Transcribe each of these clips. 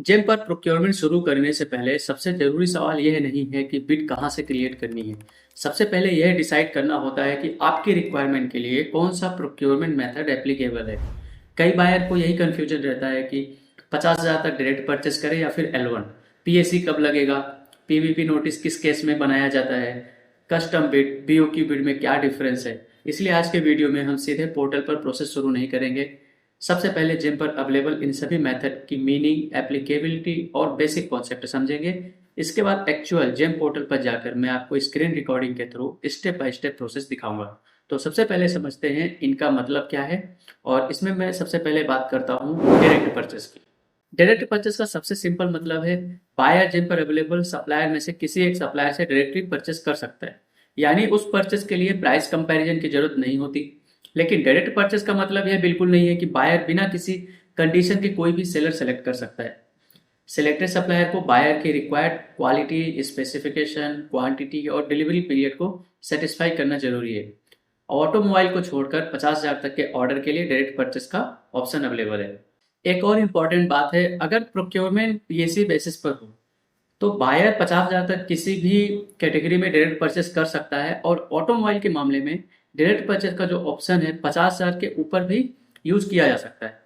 GeM पर procurement शुरू करने से पहले सबसे ज़रूरी सवाल यह नहीं है कि बिड कहाँ से क्रिएट करनी है। सबसे पहले यह डिसाइड करना होता है कि आपकी रिक्वायरमेंट के लिए कौन सा प्रोक्योरमेंट मेथड एप्लीकेबल है। कई बायर को यही कन्फ्यूजन रहता है कि 50,000 तक डायरेक्ट परचेस करें या फिर L1, पीएसी कब लगेगा, पीवीपी नोटिस किस केस में बनाया जाता है, कस्टम बिड, बीओक्यू बिड में क्या डिफरेंस है। इसलिए आज के वीडियो में हम सीधे पोर्टल पर प्रोसेस शुरू नहीं करेंगे। सबसे पहले जेम पर अवेलेबल इन सभी मेथड की मीनिंग, एप्लीकेबिलिटी और बेसिक कॉन्सेप्ट समझेंगे। इसके बाद एक्चुअल जेम पोर्टल पर जाकर मैं आपको स्क्रीन रिकॉर्डिंग के through step by step process दिखाऊंगा। तो सबसे पहले समझते हैं इनका मतलब क्या है, और इसमें मैं सबसे पहले बात करता हूँ डायरेक्ट परचेस की। डायरेक्ट परचेस का सबसे सिंपल मतलब है बायर जेम पर अवेलेबल सप्लायर में से किसी एक सप्लायर से डायरेक्टली परचेस कर सकता है, यानी उस परचेस के लिए प्राइस कंपैरिजन की जरूरत नहीं होती। लेकिन डायरेक्ट परचेस का मतलब यह बिल्कुल नहीं है कि बायर बिना किसी कंडीशन के कोई भी सेलर सेलेक्ट कर सकता है। सिलेक्टेड सप्लायर को बायर की रिक्वायर्ड क्वालिटी, स्पेसिफिकेशन, क्वांटिटी और डिलीवरी पीरियड को सेटिस्फाई करना जरूरी है। ऑटोमोबाइल को छोड़कर 50,000 तक के ऑर्डर के लिए डायरेक्ट परचेस का ऑप्शन अवेलेबल है। एक और इम्पॉर्टेंट बात है, अगर प्रोक्योरमेंट पीएसी बेसिस पर हो तो बायर 50,000 तक किसी भी कैटेगरी में डायरेक्ट परचेस कर सकता है, और ऑटोमोबाइल के मामले में डायरेक्ट परचेस का जो ऑप्शन है 50,000 के ऊपर भी यूज किया जा सकता है।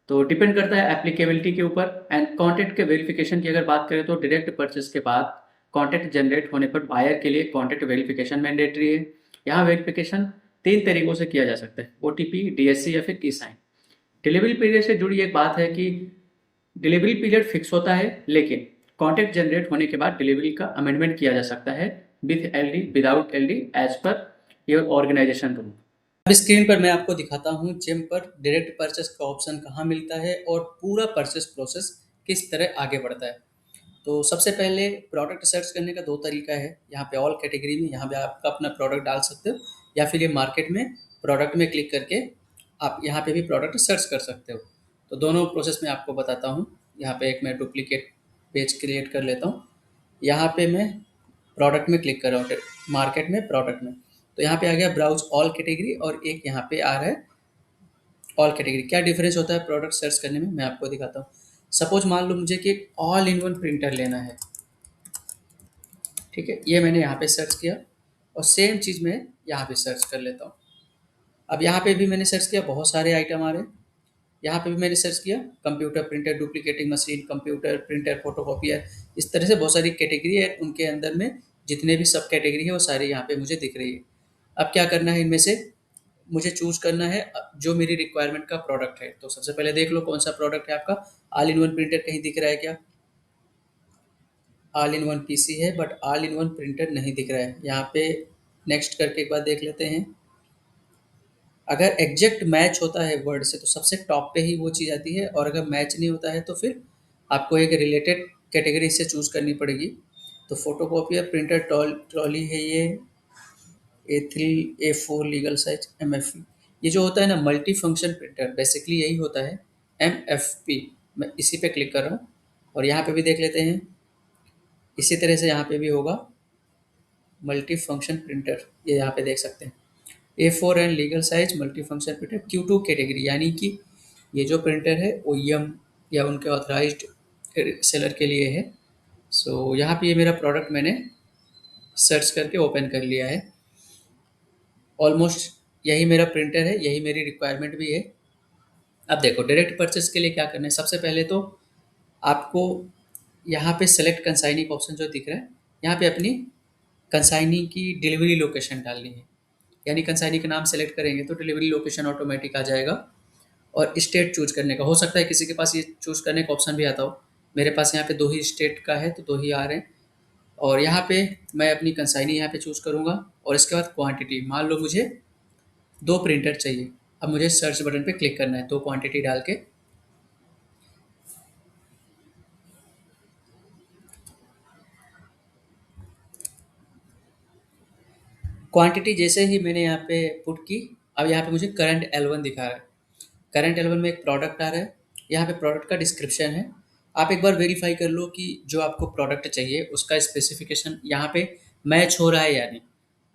तो डिपेंड करता है एप्लीकेबिलिटी के ऊपर। एंड कॉन्ट्रैक्ट के वेरिफिकेशन की अगर बात करें तो डायरेक्ट परचेस के बाद कॉन्ट्रैक्ट जनरेट होने पर बायर के लिए कॉन्ट्रैक्ट वेरिफिकेशन मैंडेटरी है। यहाँ वेरिफिकेशन 3 तरीकों से किया जा सकता है: ओटीपी, डीएससी या फिर ई साइन। डिलीवरी पीरियड से जुड़ी एक बात है कि डिलीवरी पीरियड फिक्स होता है, लेकिन कॉन्ट्रैक्ट जनरेट होने के बाद डिलीवरी का अमेंडमेंट किया जा सकता है, with LD, without LD, as per your organisation rule. अब स्क्रीन पर मैं आपको दिखाता हूँ जेम पर डायरेक्ट परचेस का ऑप्शन कहाँ मिलता है और पूरा परचेस प्रोसेस किस तरह आगे बढ़ता है। तो सबसे पहले प्रोडक्ट सर्च करने का दो तरीका है। यहाँ पे ऑल कैटेगरी में यहाँ पे आप अपना प्रोडक्ट डाल सकते हो, या फिर ये मार्केट में प्रोडक्ट में क्लिक करके आप यहाँ पे भी प्रोडक्ट सर्च कर सकते हो। तो दोनों प्रोसेस में आपको बताता हूँ। यहाँ पे एक मैं डुप्लीकेट पेज क्रिएट कर लेता हूँ। यहाँ पे मैं प्रोडक्ट में क्लिक कर रहा हूँ, मार्केट में, प्रोडक्ट में। तो यहाँ पे आ गया ब्राउज ऑल कैटेगरी, और एक यहाँ पे आ रहा है ऑल कैटेगरी। क्या डिफरेंस होता है प्रोडक्ट सर्च करने में, मैं आपको दिखाता हूँ। सपोज मान लो मुझे कि ऑल इन वन प्रिंटर लेना है, ठीक है, ये मैंने यहाँ पे सर्च किया, और सेम चीज़ मैं यहाँ पे सर्च कर लेता हूँ। अब यहाँ पे भी मैंने सर्च किया, बहुत सारे आइटम आ रहे हैं। यहाँ पे भी मैंने सर्च किया computer printer, duplicating machine, computer printer, photocopier. इस तरह से बहुत सारी कैटेगरी है, उनके अंदर में जितने भी सब कैटेगरी है वो सारी यहाँ पे मुझे दिख रही है। अब क्या करना है, इनमें से मुझे चूज करना है जो मेरी रिक्वायरमेंट का प्रोडक्ट है। तो सबसे पहले देख लो कौन सा प्रोडक्ट है आपका। ऑल इन वन प्रिंटर कहीं दिख रहा है क्या? ऑल इन वन पीसी है, but all in one printer नहीं दिख रहा है। यहाँ पे नेक्स्ट करके एक बार देख लेते हैं। अगर एग्जैक्ट मैच होता है वर्ड से तो सबसे टॉप पे ही वो चीज़ आती है, और अगर मैच नहीं होता है तो फिर आपको एक रिलेटेड कैटेगरी से चूज करनी पड़ेगी। तो फोटोकॉपियर प्रिंटर ट्रॉली है ये, A3, A4 legal size, MFP। ये जो होता है ना मल्टी फंक्शन प्रिंटर, बेसिकली यही होता है MFP। मैं इसी पे क्लिक कर रहा हूँ, और यहाँ पे भी देख लेते हैं। इसी तरह से यहाँ पे भी होगा मल्टी फंक्शन प्रिंटर, ये यहाँ पे देख सकते हैं। A4 and legal size multi function printer Q2 category, यानी कि ये जो प्रिंटर है OEM या उनके ऑथराइज्ड सेलर के लिए है। सो यहाँ पे ये मेरा प्रोडक्ट मैंने सर्च करके ओपन कर लिया है। ऑलमोस्ट यही मेरा प्रिंटर है, यही मेरी रिक्वायरमेंट भी है। अब देखो डायरेक्ट परचेस के लिए क्या करना है। सबसे पहले तो आपको यहाँ पे सेलेक्ट कंसाइनी का ऑप्शन जो दिख रहा है, यहाँ पे अपनी कंसाइनी की डिलीवरी लोकेशन डालनी है। यानी कंसाइनी का नाम सेलेक्ट करेंगे तो डिलीवरी लोकेशन ऑटोमेटिक आ जाएगा। और स्टेट चूज करने का, हो सकता है किसी के पास ये चूज करने का ऑप्शन भी आता हो। मेरे पास यहाँ पे दो ही स्टेट का है तो दो ही आ रहे हैं। और यहाँ पे मैं अपनी कंसाइनी यहाँ पे चूज करूँगा, और इसके बाद क्वांटिटी, मान लो मुझे 2 प्रिंटर चाहिए। अब मुझे सर्च बटन पे क्लिक करना है, 2 क्वांटिटी डाल के। क्वांटिटी जैसे ही मैंने यहाँ पे पुट की, अब यहाँ पे मुझे करंट L1 दिखा रहा है। करंट L1 में एक प्रोडक्ट आ रहा है। यहाँ पे प्रोडक्ट का डिस्क्रिप्शन है। आप एक बार वेरीफाई कर लो कि जो आपको प्रोडक्ट चाहिए उसका स्पेसिफिकेशन यहाँ पे मैच हो रहा है या नहीं।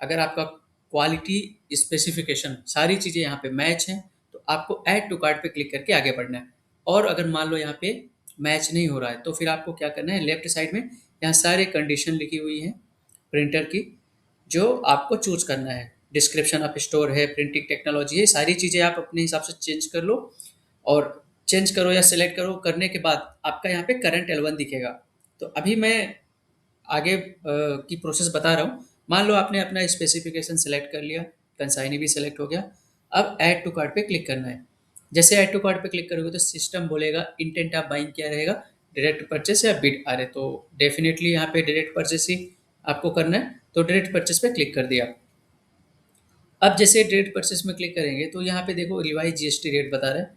अगर आपका क्वालिटी, स्पेसिफिकेशन, सारी चीज़ें यहाँ पे मैच हैं तो आपको ऐड टू कार्ट पे क्लिक करके आगे बढ़ना है। और अगर मान लो यहाँ पे मैच नहीं हो रहा है, तो फिर आपको क्या करना है, लेफ्ट साइड में यहाँ सारे कंडीशन लिखी हुई हैं प्रिंटर की, जो आपको चूज करना है। डिस्क्रिप्शन ऑफ स्टोर है, प्रिंटिंग टेक्नोलॉजी है, सारी चीज़ें आप अपने हिसाब से चेंज कर लो। और चेंज करो या सिलेक्ट करो, करने के बाद आपका यहाँ पे करंट L1 दिखेगा। तो अभी मैं आगे की प्रोसेस बता रहा हूँ। मान लो आपने अपना स्पेसिफिकेशन सेलेक्ट कर लिया, कंसाइनी भी सेलेक्ट हो गया। अब ऐड टू कार्ट पे क्लिक करना है। जैसे ऐड टू कार्ट पे क्लिक करोगे तो सिस्टम बोलेगा इंटेंट ऑफ बाइंग क्या रहेगा, डायरेक्ट परचेस या बिड आ रहे, तो डेफिनेटली यहाँ पे डायरेक्ट परचेस ही आपको करना है, तो डायरेक्ट परचेस पे क्लिक कर दिया। अब जैसे डायरेक्ट परचेस में क्लिक करेंगे तो यहाँ पे देखो रिवाइज जीएसटी रेट बता रहा है,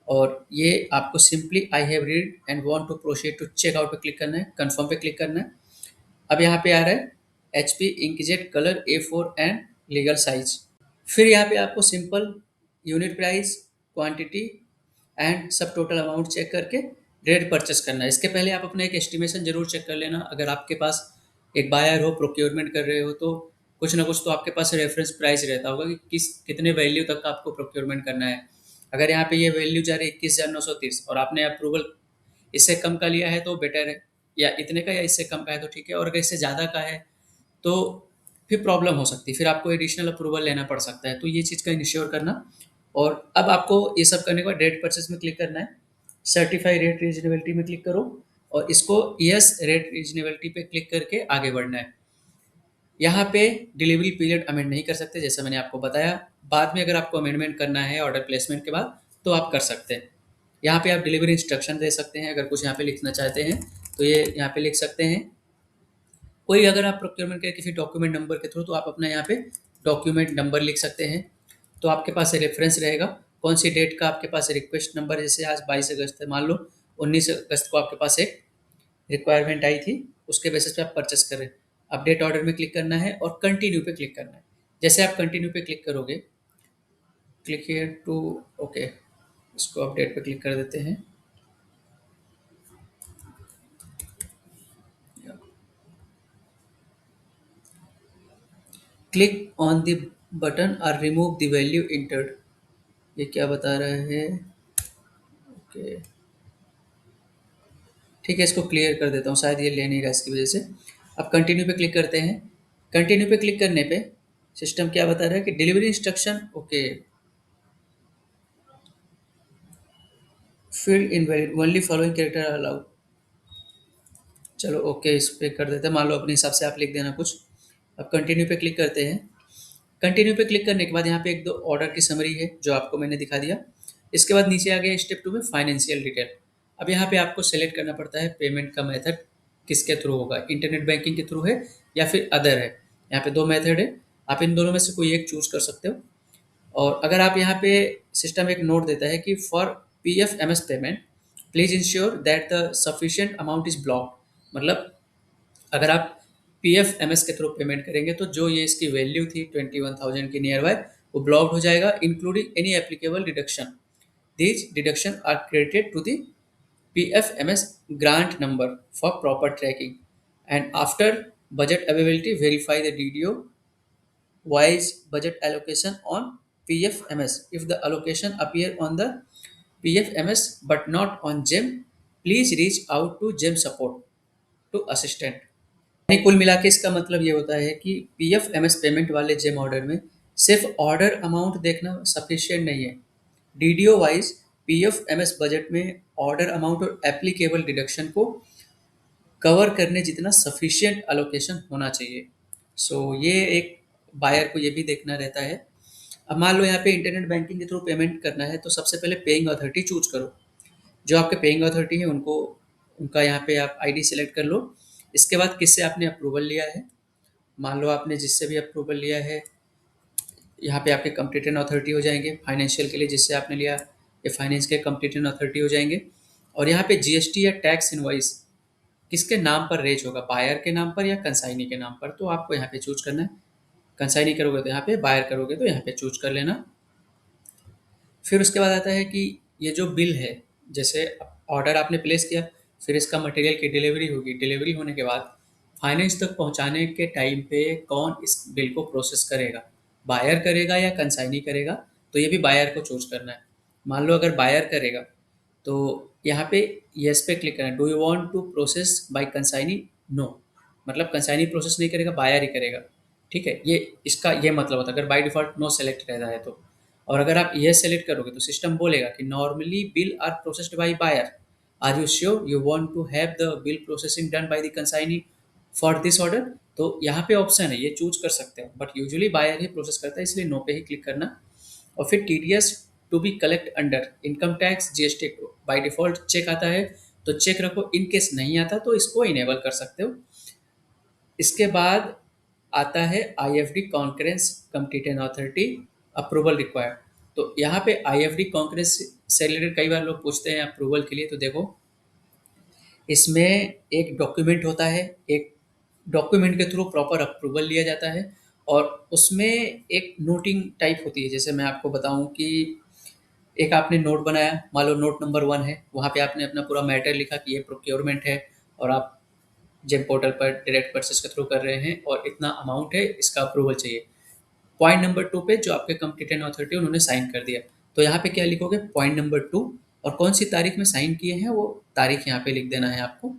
और ये आपको simply I have read and want to proceed to check out पे क्लिक करना है, कंफर्म पे क्लिक करना है। अब यहाँ पे आ रहा है HP inkjet colour A4 and legal size. फिर यहाँ पे आपको simple unit price, quantity and सब टोटल अमाउंट चेक करके डायरेक्ट परचेस करना है। इसके पहले आप अपना एक एस्टिमेशन जरूर चेक कर लेना। अगर आपके पास एक बायर हो, प्रोक्योरमेंट कर रहे हो, तो कुछ ना कुछ तो आपके पास रेफरेंस प्राइस रहता होगा कि कितने वैल्यू तक का आपको प्रोक्योरमेंट करना है। अगर यहाँ पे ये वैल्यू जा रही है 21,930 और आपने अप्रूवल इससे कम का लिया है तो बेटर है, या इतने का या इससे कम का है तो ठीक है, और अगर इससे ज़्यादा का है तो फिर प्रॉब्लम हो सकती है, फिर आपको एडिशनल अप्रूवल लेना पड़ सकता है, तो ये चीज़ का इंश्योर करना। और अब आपको ये सब करने के बाद रेट परचेस में क्लिक करना है, सर्टिफाई रेट रीजनेबिलिटी में क्लिक करो और इसको यस रेट रीजनेबिलिटी पे क्लिक करके आगे बढ़ना है। यहाँ पे डिलीवरी पीरियड अमेंड नहीं कर सकते, जैसा मैंने आपको बताया। बाद में अगर आपको अमेंडमेंट करना है ऑर्डर प्लेसमेंट के बाद तो आप कर सकते हैं। यहाँ पे आप डिलीवरी इंस्ट्रक्शन दे सकते हैं, अगर कुछ यहाँ पे लिखना चाहते हैं तो ये यहाँ पे लिख सकते हैं। कोई अगर आप प्रोक्योरमेंट के किसी डॉक्यूमेंट नंबर के थ्रू, तो आप अपना यहाँ पे डॉक्यूमेंट नंबर लिख सकते हैं, तो आपके पास रेफरेंस रहेगा कौन सी डेट का आपके पास रिक्वेस्ट नंबर। जैसे आज 22 अगस्त है, मान लो 19 अगस्त को आपके पास एक रिक्वायरमेंट आई थी, उसके बेसिस पे आप परचेस कर रहे हैं। अपडेट ऑर्डर में क्लिक करना है और कंटिन्यू पे क्लिक करना है। जैसे आप कंटिन्यू पे क्लिक करोगे, क्लिक हियर टू ओके, इसको अपडेट पे क्लिक कर देते हैं। क्लिक ऑन द बटन और रिमूव द वैल्यू इंटर्ड। ये क्या बता रहा है, ओके ठीक है, इसको क्लियर कर देता हूँ, शायद ये ले नहीं रहा इसकी वजह से। अब कंटिन्यू पे क्लिक करते हैं। कंटिन्यू पे क्लिक करने पे सिस्टम क्या बता रहा है कि delivery instruction okay, field invalid, only following character allowed. चलो ओके, इस पे कर देते हैं, मान लो अपने हिसाब से आप लिख देना कुछ। अब कंटिन्यू पे क्लिक करते हैं। कंटिन्यू पे क्लिक करने के बाद यहाँ पे एक दो ऑर्डर की समरी है जो आपको मैंने दिखा दिया। इसके बाद नीचे आ गया स्टेप 2 में फाइनेंशियल डिटेल। अब यहाँ पे आपको सेलेक्ट करना पड़ता है पेमेंट का मेथड किसके थ्रू होगा, इंटरनेट बैंकिंग के थ्रू है या फिर अदर है। यहाँ पे दो मेथड है, आप इन दोनों में से कोई एक चूज कर सकते हो। और अगर आप यहाँ पे सिस्टम एक नोट देता है कि for PFMS payment please ensure that the sufficient amount is blocked. मतलब अगर आप PFMS के थ्रू पेमेंट करेंगे तो जो ये इसकी वैल्यू थी 21,000 की नियर बाय, वो ब्लॉक्ड हो जाएगा, including any applicable deduction. These deduction are credited to the PFMS grant number for proper tracking, and after budget availability verify the DDO wise budget allocation on PFMS. If the allocation appear on the PFMS but not on GEM, please reach out to GEM support to assistant। नहीं, कुल मिला के इसका मतलब ये होता है कि PFMS पेमेंट वाले जेम ऑर्डर में सिर्फ ऑर्डर अमाउंट देखना सफिशिएंट नहीं है। DDO वाइज PFMS बजट में ऑर्डर अमाउंट और एप्लीकेबल डिडक्शन को कवर करने जितना सफिशिएंट अलोकेशन होना चाहिए। ये एक बायर को ये भी देखना रहता है। अब मान लो यहाँ पे इंटरनेट बैंकिंग के थ्रू पेमेंट करना है, तो सबसे पहले पेइंग अथॉरिटी चूज करो। जो आपके पेइंग अथॉरिटी है उनको, उनका यहाँ पे आप ID सेलेक्ट कर लो। इसके बाद किससे आपने अप्रूवल लिया है, मान लो आपने जिससे भी अप्रूवल लिया है, यहाँ पे आपके कंप्लीटेड अथॉरिटी हो जाएंगे। फाइनेंशियल के लिए जिससे आपने लिया, ये फाइनेंस के कंप्लीटेड अथॉरिटी हो जाएंगे। और यहाँ पे GST या टैक्स इनवॉइस किसके नाम पर रेज होगा, बायर के नाम पर या कंसाइनी के नाम पर, तो आपको यहाँ पे चूज करना है। कंसाइनी करोगे तो यहाँ पे, बायर करोगे तो यहाँ पे चूज कर लेना। फिर उसके बाद आता है कि ये जो बिल है, जैसे ऑर्डर आपने प्लेस किया, फिर इसका मटेरियल की डिलीवरी होगी, डिलीवरी होने के बाद फाइनेंस तक पहुंचाने के टाइम पे कौन इस बिल को प्रोसेस करेगा, बायर करेगा या कंसाइनी करेगा, तो ये भी बायर को चूज करना है। मान लो अगर बायर करेगा तो यहाँ पे यस पे क्लिक करना है। Do you want to process by consignee? No, मतलब कंसाइनी प्रोसेस नहीं करेगा, बायर ही करेगा। ठीक है, ये इसका ये मतलब होता है अगर बाय डिफॉल्ट नो सेलेक्ट रहता है तो। और अगर आप ये सेलेक्ट करोगे तो सिस्टम बोलेगा कि normally bill are processed by buyer, are you sure you want to have the bill processing done by the consignee for this order? तो यहाँ पे ऑप्शन है, ये चूज कर सकते हो, बट यूजुअली बायर ही प्रोसेस करता है, इसलिए नो पे ही क्लिक करना। और फिर TDS to be collect under income tax GST by default check आता है, तो चेक रखो। इन केस नहीं आता तो इसको इनेबल कर सकते हो। इसके बाद आता है IFD concurrence competition authority approval required. तो यहाँ पे आईएफडी कॉन्करेंस से रिलेटेड कई बार लोग पूछते हैं अप्रूवल के लिए, तो देखो इसमें एक डॉक्यूमेंट होता है, एक डॉक्यूमेंट के थ्रू प्रॉपर अप्रूवल लिया जाता है, और उसमें एक नोटिंग टाइप होती है। जैसे मैं आपको बताऊं कि एक आपने नोट बनाया, मान लो नोट नंबर 1 है, वहाँ पे आपने अपना पूरा मैटर लिखा कि ये प्रोक्योरमेंट है और आप जेम पोर्टल पर डायरेक्ट परचेस के थ्रू कर रहे हैं और इतना अमाउंट है, इसका अप्रूवल चाहिए। पॉइंट नंबर 2 पे जो आपके कंपटीशन अथॉरिटी उन्होंने साइन कर दिया, तो यहाँ पे क्या लिखोगे? पॉइंट नंबर 2, और कौन सी तारीख में साइन किए हैं वो तारीख यहाँ पे लिख देना है आपको।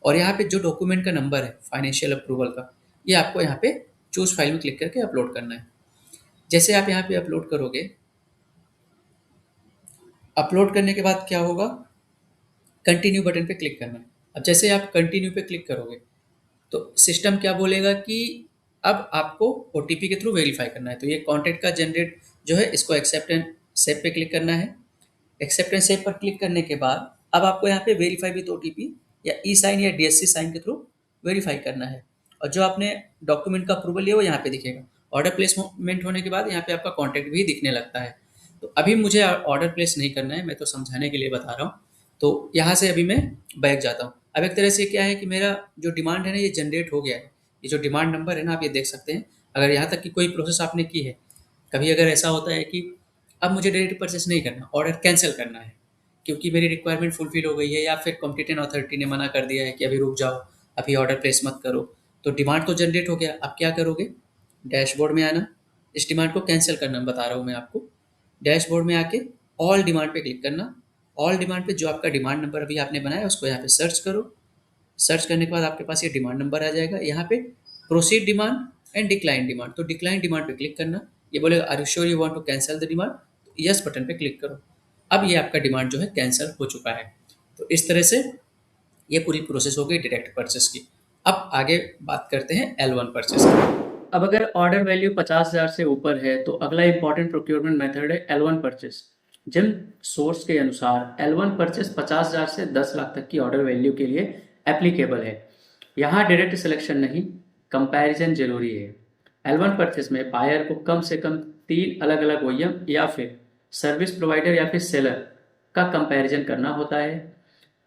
और यहाँ पे जो डॉक्यूमेंट का नंबर है फाइनेंशियल अप्रूवल का, ये आपको यहाँ पे चूज फाइल में क्लिक करके अपलोड करना है। जैसे आप यहाँ पे अपलोड करोगे, अपलोड करने के बाद क्या होगा, कंटिन्यू बटन पे क्लिक करना है। अब जैसे आप कंटिन्यू पे क्लिक करोगे तो सिस्टम क्या बोलेगा कि अब आपको ओटीपी के थ्रू वेरीफाई करना है। तो ये कॉन्टैक्ट का जनरेट जो है, इसको एक्सेप्ट एंड सेव पे क्लिक करना है। एक्सेप्ट एंड सेव पर क्लिक करने के बाद अब आपको यहाँ पे वेरीफाई विद ओटीपी या ई साइन या डीएससी साइन के थ्रू वेरीफाई करना है। और जो आपने डॉक्यूमेंट का अप्रूवल लिया वो यहाँ पे दिखेगा। ऑर्डर प्लेसमेंट होने के बाद यहाँ पे आपका कॉन्टैक्ट भी दिखने लगता है। तो अभी मुझे ऑर्डर प्लेस नहीं करना है, मैं तो समझाने के लिए बता रहा हूँ। तो यहाँ से अभी मैं बैक जाता हूँ। अब एक तरह से क्या है कि मेरा जो डिमांड है ना, ये जनरेट हो गया है। ये जो डिमांड नंबर है ना, आप ये देख सकते हैं। अगर यहाँ तक कि कोई प्रोसेस आपने की है, कभी अगर ऐसा होता है कि अब मुझे डायरेक्ट परचेस नहीं करना, ऑर्डर कैंसिल करना है क्योंकि मेरी रिक्वायरमेंट फुलफिल हो गई है, या फिर कॉम्पिटेंट अथॉरिटी ने मना कर दिया है कि अभी रुक जाओ, अभी ऑर्डर प्लेस मत करो, तो डिमांड तो जनरेट हो गया। अब क्या करोगे? डैशबोर्ड में आना, इस डिमांड को कैंसिल करना बता रहा हूँ मैं आपको। डैशबोर्ड में आके ऑल डिमांड पे क्लिक करना। ऑल डिमांड पे जो आपका डिमांड नंबर अभी आपने बनाया उसको यहाँ पे सर्च करो। सर्च करने के बाद आपके पास ये डिमांड नंबर आ जाएगा। यहाँ पे proceed demand and decline demand, तो डिक्लाइन डिमांड पे क्लिक करना। ये बोलेगा are you sure you want to cancel the demand? Yes button पे क्लिक करो। अब ये आपका डिमांड जो है कैंसिल हो चुका है। तो इस तरह से ये पूरी प्रोसेस हो गई डायरेक्ट परचेस की। अब आगे बात करते हैं L1 परचेस की। अब अगर ऑर्डर वैल्यू 50,000 से ऊपर है तो अगला इंपॉर्टेंट प्रोक्योरमेंट मेथड है L1 परचेस। जिम सोर्स के अनुसार L1 परचेस 50,000 से 10 लाख तक की ऑर्डर वैल्यू के लिए एप्लीकेबल है। यहाँ डायरेक्ट सिलेक्शन नहीं, कंपैरिजन जरूरी है। L1 परचेस में बायर को कम से कम 3 अलग अलग ओईएम या फिर सर्विस प्रोवाइडर या फिर सेलर का कंपैरिजन करना होता है,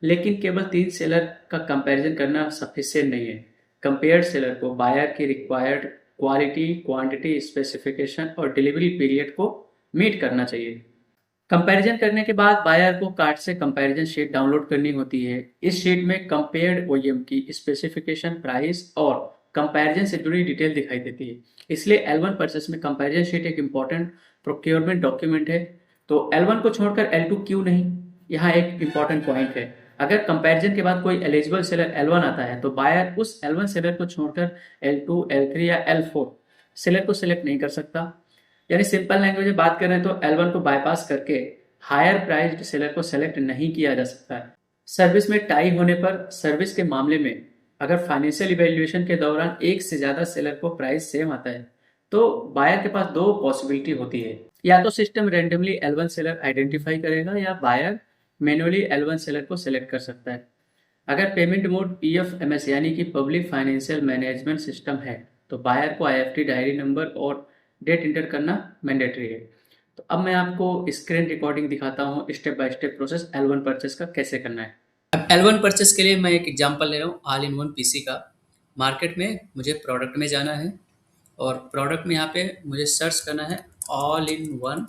लेकिन केवल 3 सेलर का कंपैरिजन करना सफिशिएंट नहीं है। कंपेयर्ड सेलर को बायर की रिक्वायर्ड क्वालिटी, क्वांटिटी, स्पेसिफिकेशन और डिलीवरी पीरियड को मीट करना चाहिए। कंपैरिजन करने के बाद बायर को कार्ट से कंपैरिजन शीट डाउनलोड करनी होती है। इस शीट में कंपेयर्ड ओईएम की स्पेसिफिकेशन, प्राइस और कंपैरिजन से जुड़ी डिटेल दिखाई देती है। इसलिए L1 परचेस में कंपैरिजन शीट एक इम्पॉर्टेंट प्रोक्योरमेंट डॉक्यूमेंट है। तो L1 को छोड़कर L2 क्यों नहीं, यहाँ एक इम्पॉर्टेंट पॉइंट है। अगर कंपैरिजन के बाद कोई एलिजिबल सेलर L1 आता है तो बायर उस L1 सेलर को छोड़कर L2, L3 या L4 सेलर को सिलेक्ट नहीं कर सकता। यानी सिंपल लैंग्वेज में बात करें तो L1 को बाईपास करके हायर प्राइस्ड सेलर को सेलेक्ट नहीं किया जा सकता है। सर्विस में टाई होने पर सर्विस के मामले में अगर फाइनेंशियल इवेल्युएशन के दौरान एक से ज्यादा सेलर को प्राइस सेम आता है तो बायर के पास दो पॉसिबिलिटी होती है। या तो system randomly L1 seller identify करेगा या बायर मैन्युअली L1 सेलर को सिलेक्ट कर सकता है। अगर पेमेंट मोड PFMS यानी कि पब्लिक फाइनेंशियल मैनेजमेंट सिस्टम है तो बायर को IFT डायरी नंबर और डेट इंटर करना मैंडेटरी है। तो अब मैं आपको स्क्रीन रिकॉर्डिंग दिखाता हूँ step by step process L1 purchase का कैसे करना है। अब L1 परचेस के लिए मैं एक एग्जांपल ले रहा हूँ ऑल इन वन पीसी का। मार्केट में मुझे प्रोडक्ट में जाना है और प्रोडक्ट में यहाँ पे मुझे सर्च करना है ऑल इन वन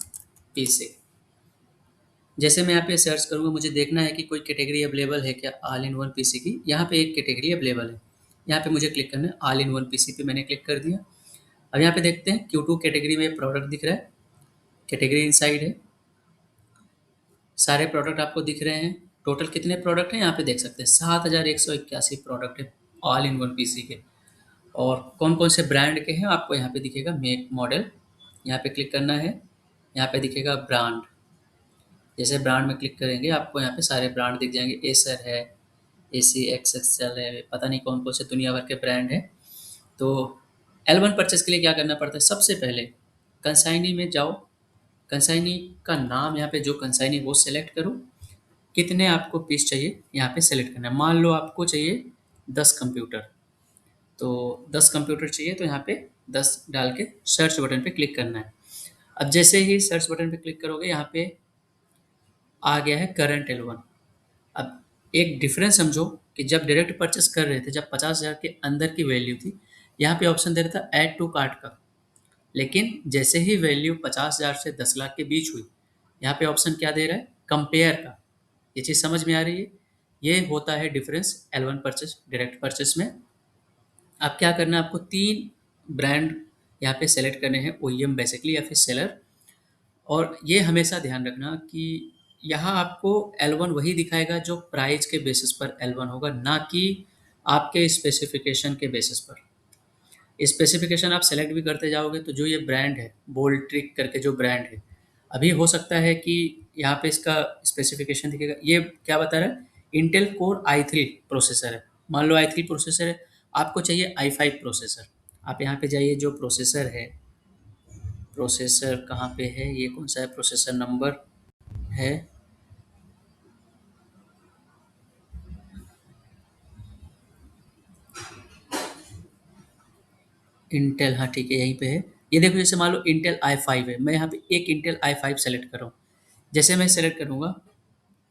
पीसी। जैसे मैं यहाँ पे सर्च करूँगा मुझे देखना है कि कोई कैटेगरी अवेलेबल है क्या ऑल इन वन पीसी की। यहाँ पे एक कैटेगरी अवेलेबल है, यहाँ पे मुझे क्लिक करना है। ऑल इन वन पीसी पे मैंने क्लिक कर दिया। अब यहाँ पे देखते हैं Q2 कैटेगरी में प्रोडक्ट दिख रहा है, कैटेगरी इनसाइड है। सारे प्रोडक्ट आपको दिख रहे हैं। टोटल कितने प्रोडक्ट हैं यहाँ पे देख सकते हैं, 7,181 प्रोडक्ट है ऑल इन वन पीसी के। और कौन कौन से ब्रांड के हैं आपको यहाँ पे दिखेगा, मेक मॉडल, यहाँ पे क्लिक करना है। यहाँ पे दिखेगा ब्रांड, जैसे ब्रांड में क्लिक करेंगे आपको यहाँ पे सारे ब्रांड दिख जाएंगे। एसर है, एसी एक्सएल है, पता नहीं कौन कौन से दुनिया भर के ब्रांड है। तो L1 परचेस के लिए क्या करना पड़ता है, सबसे पहले कंसाइनी में जाओ, कंसाइनी का नाम यहाँ पे जो कंसाइनी वो सेलेक्ट करो, कितने आपको पीस चाहिए यहाँ पे सेलेक्ट करना है। मान लो आपको चाहिए 10 कंप्यूटर, तो 10 कंप्यूटर चाहिए तो यहाँ पे 10 डाल के सर्च बटन पे क्लिक करना है। अब जैसे ही सर्च बटन पे क्लिक करोगे यहाँ पे आ गया है करंट L1। अब एक डिफरेंस समझो कि जब डायरेक्ट परचेस कर रहे थे, जब 50,000 के अंदर की वैल्यू थी, यहाँ पे ऑप्शन दे रहा था ऐड टू कार्ट का, लेकिन जैसे ही वैल्यू 50,000 से 10 लाख के बीच हुई, यहाँ पे ऑप्शन क्या दे रहा है, कंपेयर का। ये चीज़ समझ में आ रही है, ये होता है difference L1 purchase direct purchase में। अब क्या करना है आपको, 3 ब्रांड यहाँ पे सेलेक्ट करने हैं, ओईएम बेसिकली या फिर सेलर। और ये हमेशा ध्यान रखना कि यहाँ आपको L1 वही दिखाएगा जो प्राइस के बेसिस पर L1 होगा, ना कि आपके स्पेसिफिकेशन के बेसिस पर। स्पेसिफिकेशन आप सेलेक्ट भी करते जाओगे तो जो ये ब्रांड है, बोल्ट ट्रिक करके जो ब्रांड है, अभी हो सकता है कि यहाँ पे इसका स्पेसिफिकेशन दिखेगा, ये क्या बता रहा है, इंटेल कोर i3 प्रोसेसर है। मान लो i3 प्रोसेसर है, आपको चाहिए i5 प्रोसेसर। आप यहाँ पे जाइए, जो प्रोसेसर है, प्रोसेसर कहाँ पे है, ये कौन सा है, प्रोसेसर नंबर है, इंटेल, हाँ ठीक है, यहीं पे है। ये देखो, जैसे मान लो इंटेल i5 है, मैं यहाँ पे एक इंटेल i5 सेलेक्ट कर रहा हूँ। जैसे मैं सेलेक्ट करूँगा,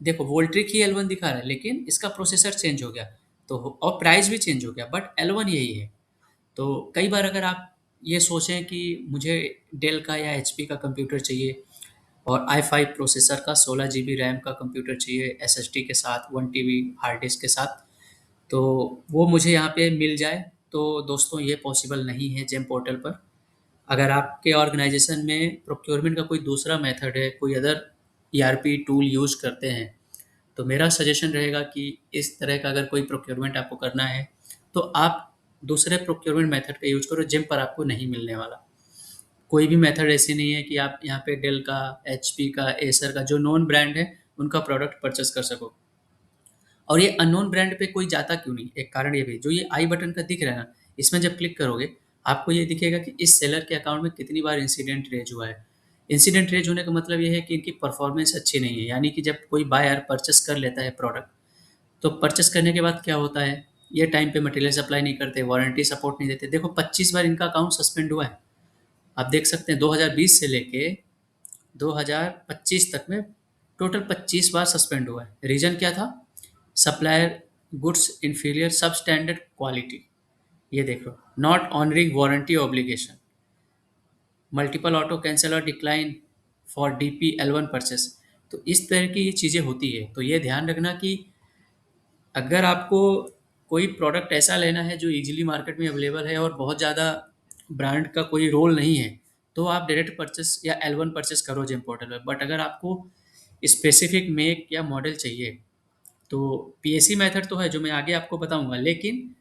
देखो वोल्ट्रिक ही L1 दिखा रहा है, लेकिन इसका प्रोसेसर चेंज हो गया, तो और प्राइस भी चेंज हो गया, बट L1 यही है। तो कई बार अगर आप ये सोचें कि मुझे डेल का या एचपी का कंप्यूटर चाहिए और i5 प्रोसेसर का 16 GB रैम का कंप्यूटर चाहिए, एसएसडी के साथ 1 TB हार्ड डिस्क के साथ, तो वो मुझे यहाँ पे मिल जाए, तो दोस्तों ये पॉसिबल नहीं है जेम पोर्टल पर। अगर आपके ऑर्गेनाइजेशन में प्रोक्योरमेंट का कोई दूसरा मेथड है, कोई अदर ईआरपी टूल यूज़ करते हैं, तो मेरा सजेशन रहेगा कि इस तरह का अगर कोई प्रोक्योरमेंट आपको करना है, तो आप दूसरे प्रोक्योरमेंट मेथड का यूज़ करो, जिन पर आपको नहीं मिलने वाला। कोई भी मेथड ऐसी नहीं है कि आप यहाँ पे डेल का, एचपी का, एसर का, जो नॉन ब्रांड है, उनका प्रोडक्ट परचेस कर सको। और ये अननोन ब्रांड पे कोई जाता क्यों नहीं, एक कारण ये भी, जो ये आई बटन का दिख रहा है ना, इसमें जब क्लिक करोगे आपको ये दिखेगा कि इस सेलर के अकाउंट में कितनी बार इंसिडेंट रेज हुआ है। इंसिडेंट रेज होने का मतलब ये है कि इनकी परफॉर्मेंस अच्छी नहीं है, यानी कि जब कोई बायर परचेस कर लेता है प्रोडक्ट, तो परचेस करने के बाद क्या होता है, ये टाइम पे मटेरियल सप्लाई नहीं करते, वारंटी सपोर्ट नहीं देते। देखो 25 बार इनका अकाउंट सस्पेंड हुआ है, आप देख सकते हैं 2020 से लेके 2025 तक में टोटल 25 बार सस्पेंड हुआ है। रीज़न क्या था, supplier goods inferior sub standard quality, ये देखो, not honouring warranty obligation, multiple auto cancel और decline for DP L1 purchase. तो इस तरह की ये चीज़ें होती है, तो ये ध्यान रखना कि अगर आपको कोई प्रोडक्ट ऐसा लेना है जो इजीली मार्केट में अवेलेबल है और बहुत ज़्यादा ब्रांड का कोई रोल नहीं है, तो आप डायरेक्ट परचेस या L1 परचेस करो जेम पोर्टल पर। बट अगर आपको स्पेसिफिक मेक या मॉडल चाहिए, तो पीएसी मेथड तो है जो मैं आगे आपको बताऊंगा, लेकिन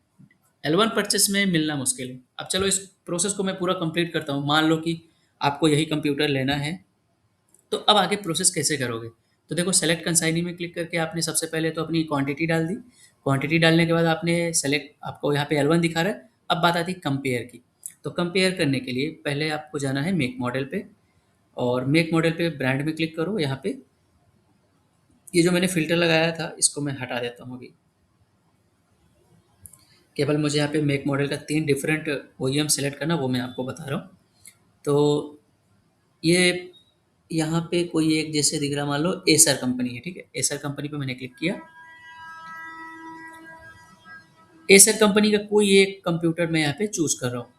L1 परचेस में मिलना मुश्किल है। अब चलो इस प्रोसेस को मैं पूरा कंप्लीट करता हूँ। मान लो कि आपको यही कंप्यूटर लेना है, तो अब आगे प्रोसेस कैसे करोगे। तो देखो, सेलेक्ट कंसाइनी में क्लिक करके आपने सबसे पहले तो अपनी क्वांटिटी डाल दी। क्वांटिटी डालने के बाद आपने सेलेक्ट, आपको यहाँ पे L1 दिखा रहा है। अब बात आती है कंपेयर की। तो कंपेयर करने के लिए पहले आपको जाना है मेक मॉडल पे, और मेक मॉडल पे ब्रांड में क्लिक करो। यहाँ पे ये जो मैंने फ़िल्टर लगाया था, इसको मैं हटा देता हूँ अभी। केवल मुझे यहाँ पे मेक मॉडल का 3 डिफरेंट ओईएम सेलेक्ट करना, वो मैं आपको बता रहा हूँ। तो ये यहाँ पे कोई एक जैसे दिख रहा, मान लो एसर कंपनी है, ठीक है। एसर कंपनी पे मैंने क्लिक किया। एसर कंपनी का कोई एक कंप्यूटर मैं यहाँ पे चूज़ कर रहा हूँ।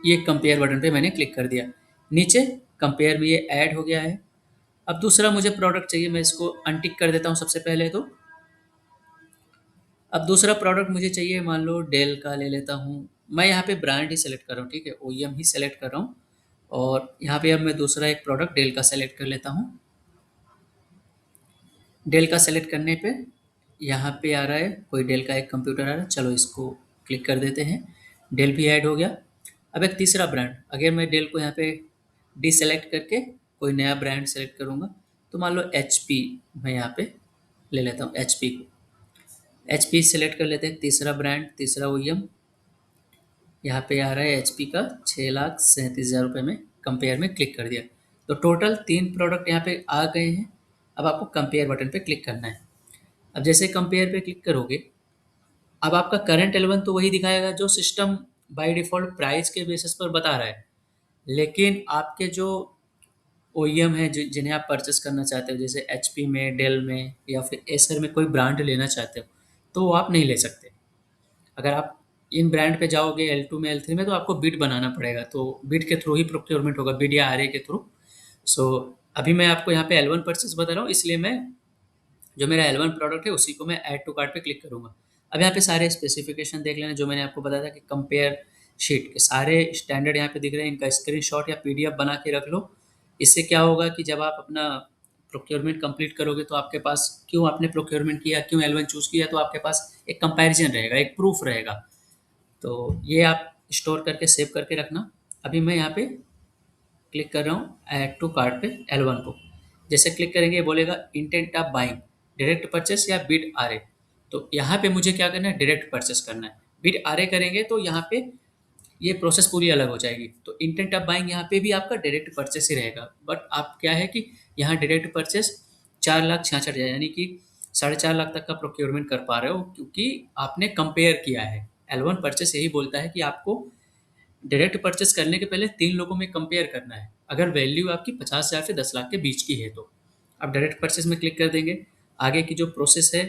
ये कंपेयर बटन पे मैंने क्लिक कर दिया। नीचे कंपेयर में ये ऐड हो गया है। अब दूसरा मुझे प्रोडक्ट चाहिए, मैं इसको अनटिक कर देता हूँ सबसे पहले तो। अब दूसरा प्रोडक्ट मुझे चाहिए, मान लो डेल का ले लेता हूँ। मैं यहाँ पे ब्रांड ही सेलेक्ट कर रहा हूँ, ठीक है, ओईएम ही सेलेक्ट कर रहा हूँ। और यहाँ पे अब मैं दूसरा एक प्रोडक्ट डेल का सेलेक्ट कर लेता हूँ। डेल का सेलेक्ट करने पे यहाँ पे आ रहा है, कोई डेल का एक कंप्यूटर आ रहा है, चलो इसको क्लिक कर देते हैं। डेल भी ऐड हो गया। अब एक तीसरा ब्रांड, अगर मैं डेल को यहाँ पे डीसेलेक्ट करके कोई नया ब्रांड सेलेक्ट करूँगा, तो मान लो HP मैं यहाँ पे ले लेता हूँ, HP को। HP सेलेक्ट कर लेते हैं, तीसरा ब्रांड, तीसरा OEM। यहाँ पे आ रहा है HP का 6,37,000 रुपये में, कंपेयर में क्लिक कर दिया। तो टोटल 3 प्रोडक्ट यहाँ पे आ गए हैं। अब आपको कंपेयर बटन पे क्लिक करना है। अब जैसे कंपेयर पे क्लिक करोगे, अब आपका करंट एलेवन तो वही दिखाएगा जो सिस्टम बाय डिफ़ॉल्ट प्राइस के बेसिस पर बता रहा है। लेकिन आपके जो OEM है जिन्हें आप परचेस करना चाहते हो, जैसे HP में, डेल में या फिर एसर में कोई ब्रांड लेना चाहते हो, तो वो आप नहीं ले सकते। अगर आप इन ब्रांड पे जाओगे L2 में, L3 में, तो आपको बिड बनाना पड़ेगा। तो बिड के थ्रू ही प्रोक्योरमेंट होगा, बिड या RA के थ्रू। सो अभी मैं आपको यहाँ पे L1 परचेस बता रहा हूँ, इसलिए मैं जो मेरा L1 प्रोडक्ट है उसी को मैं ऐड टू कार्ट पे क्लिक करूँगा। अब यहाँ पे सारे स्पेसिफिकेशन देख लेना, जो मैंने आपको बताया था कि कंपेयर शीट के सारे स्टैंडर्ड यहाँ पे दिख रहे हैं। इनका स्क्रीनशॉट या PDF बना के रख लो। इससे क्या होगा कि जब आप अपना प्रोक्योरमेंट कंप्लीट करोगे, तो आपके पास क्यों आपने प्रोक्योरमेंट किया, क्यों L1 चूज़ किया, तो आपके पास एक कंपैरिजन रहेगा, एक प्रूफ रहेगा। तो ये आप स्टोर करके सेव करके रखना। अभी मैं यहाँ पे क्लिक कर रहा हूँ ऐड टू कार्ट पे L1 को। जैसे क्लिक करेंगे, ये बोलेगा intent of buying, direct purchase या बिड RA। तो यहाँ पे मुझे क्या करना है, डायरेक्ट परचेस करना है। बिड RA करेंगे तो यहाँ पे ये प्रोसेस पूरी अलग हो जाएगी। तो इंटेंट ऑफ बाइंग यहाँ पे भी आपका डायरेक्ट परचेस ही रहेगा, बट आप क्या है कि यहाँ डायरेक्ट परचेस 4,66,000 यानी कि 4.5 लाख तक का प्रोक्योरमेंट कर पा रहे हो, क्योंकि आपने कंपेयर किया है। L1 परचेस यही बोलता है कि आपको डायरेक्ट परचेस करने के पहले 3 लोगों में कंपेयर करना है, अगर वैल्यू आपकी 50,000 से 10 लाख के बीच की है तो। आप डायरेक्ट परचेस में क्लिक कर देंगे। आगे की जो प्रोसेस है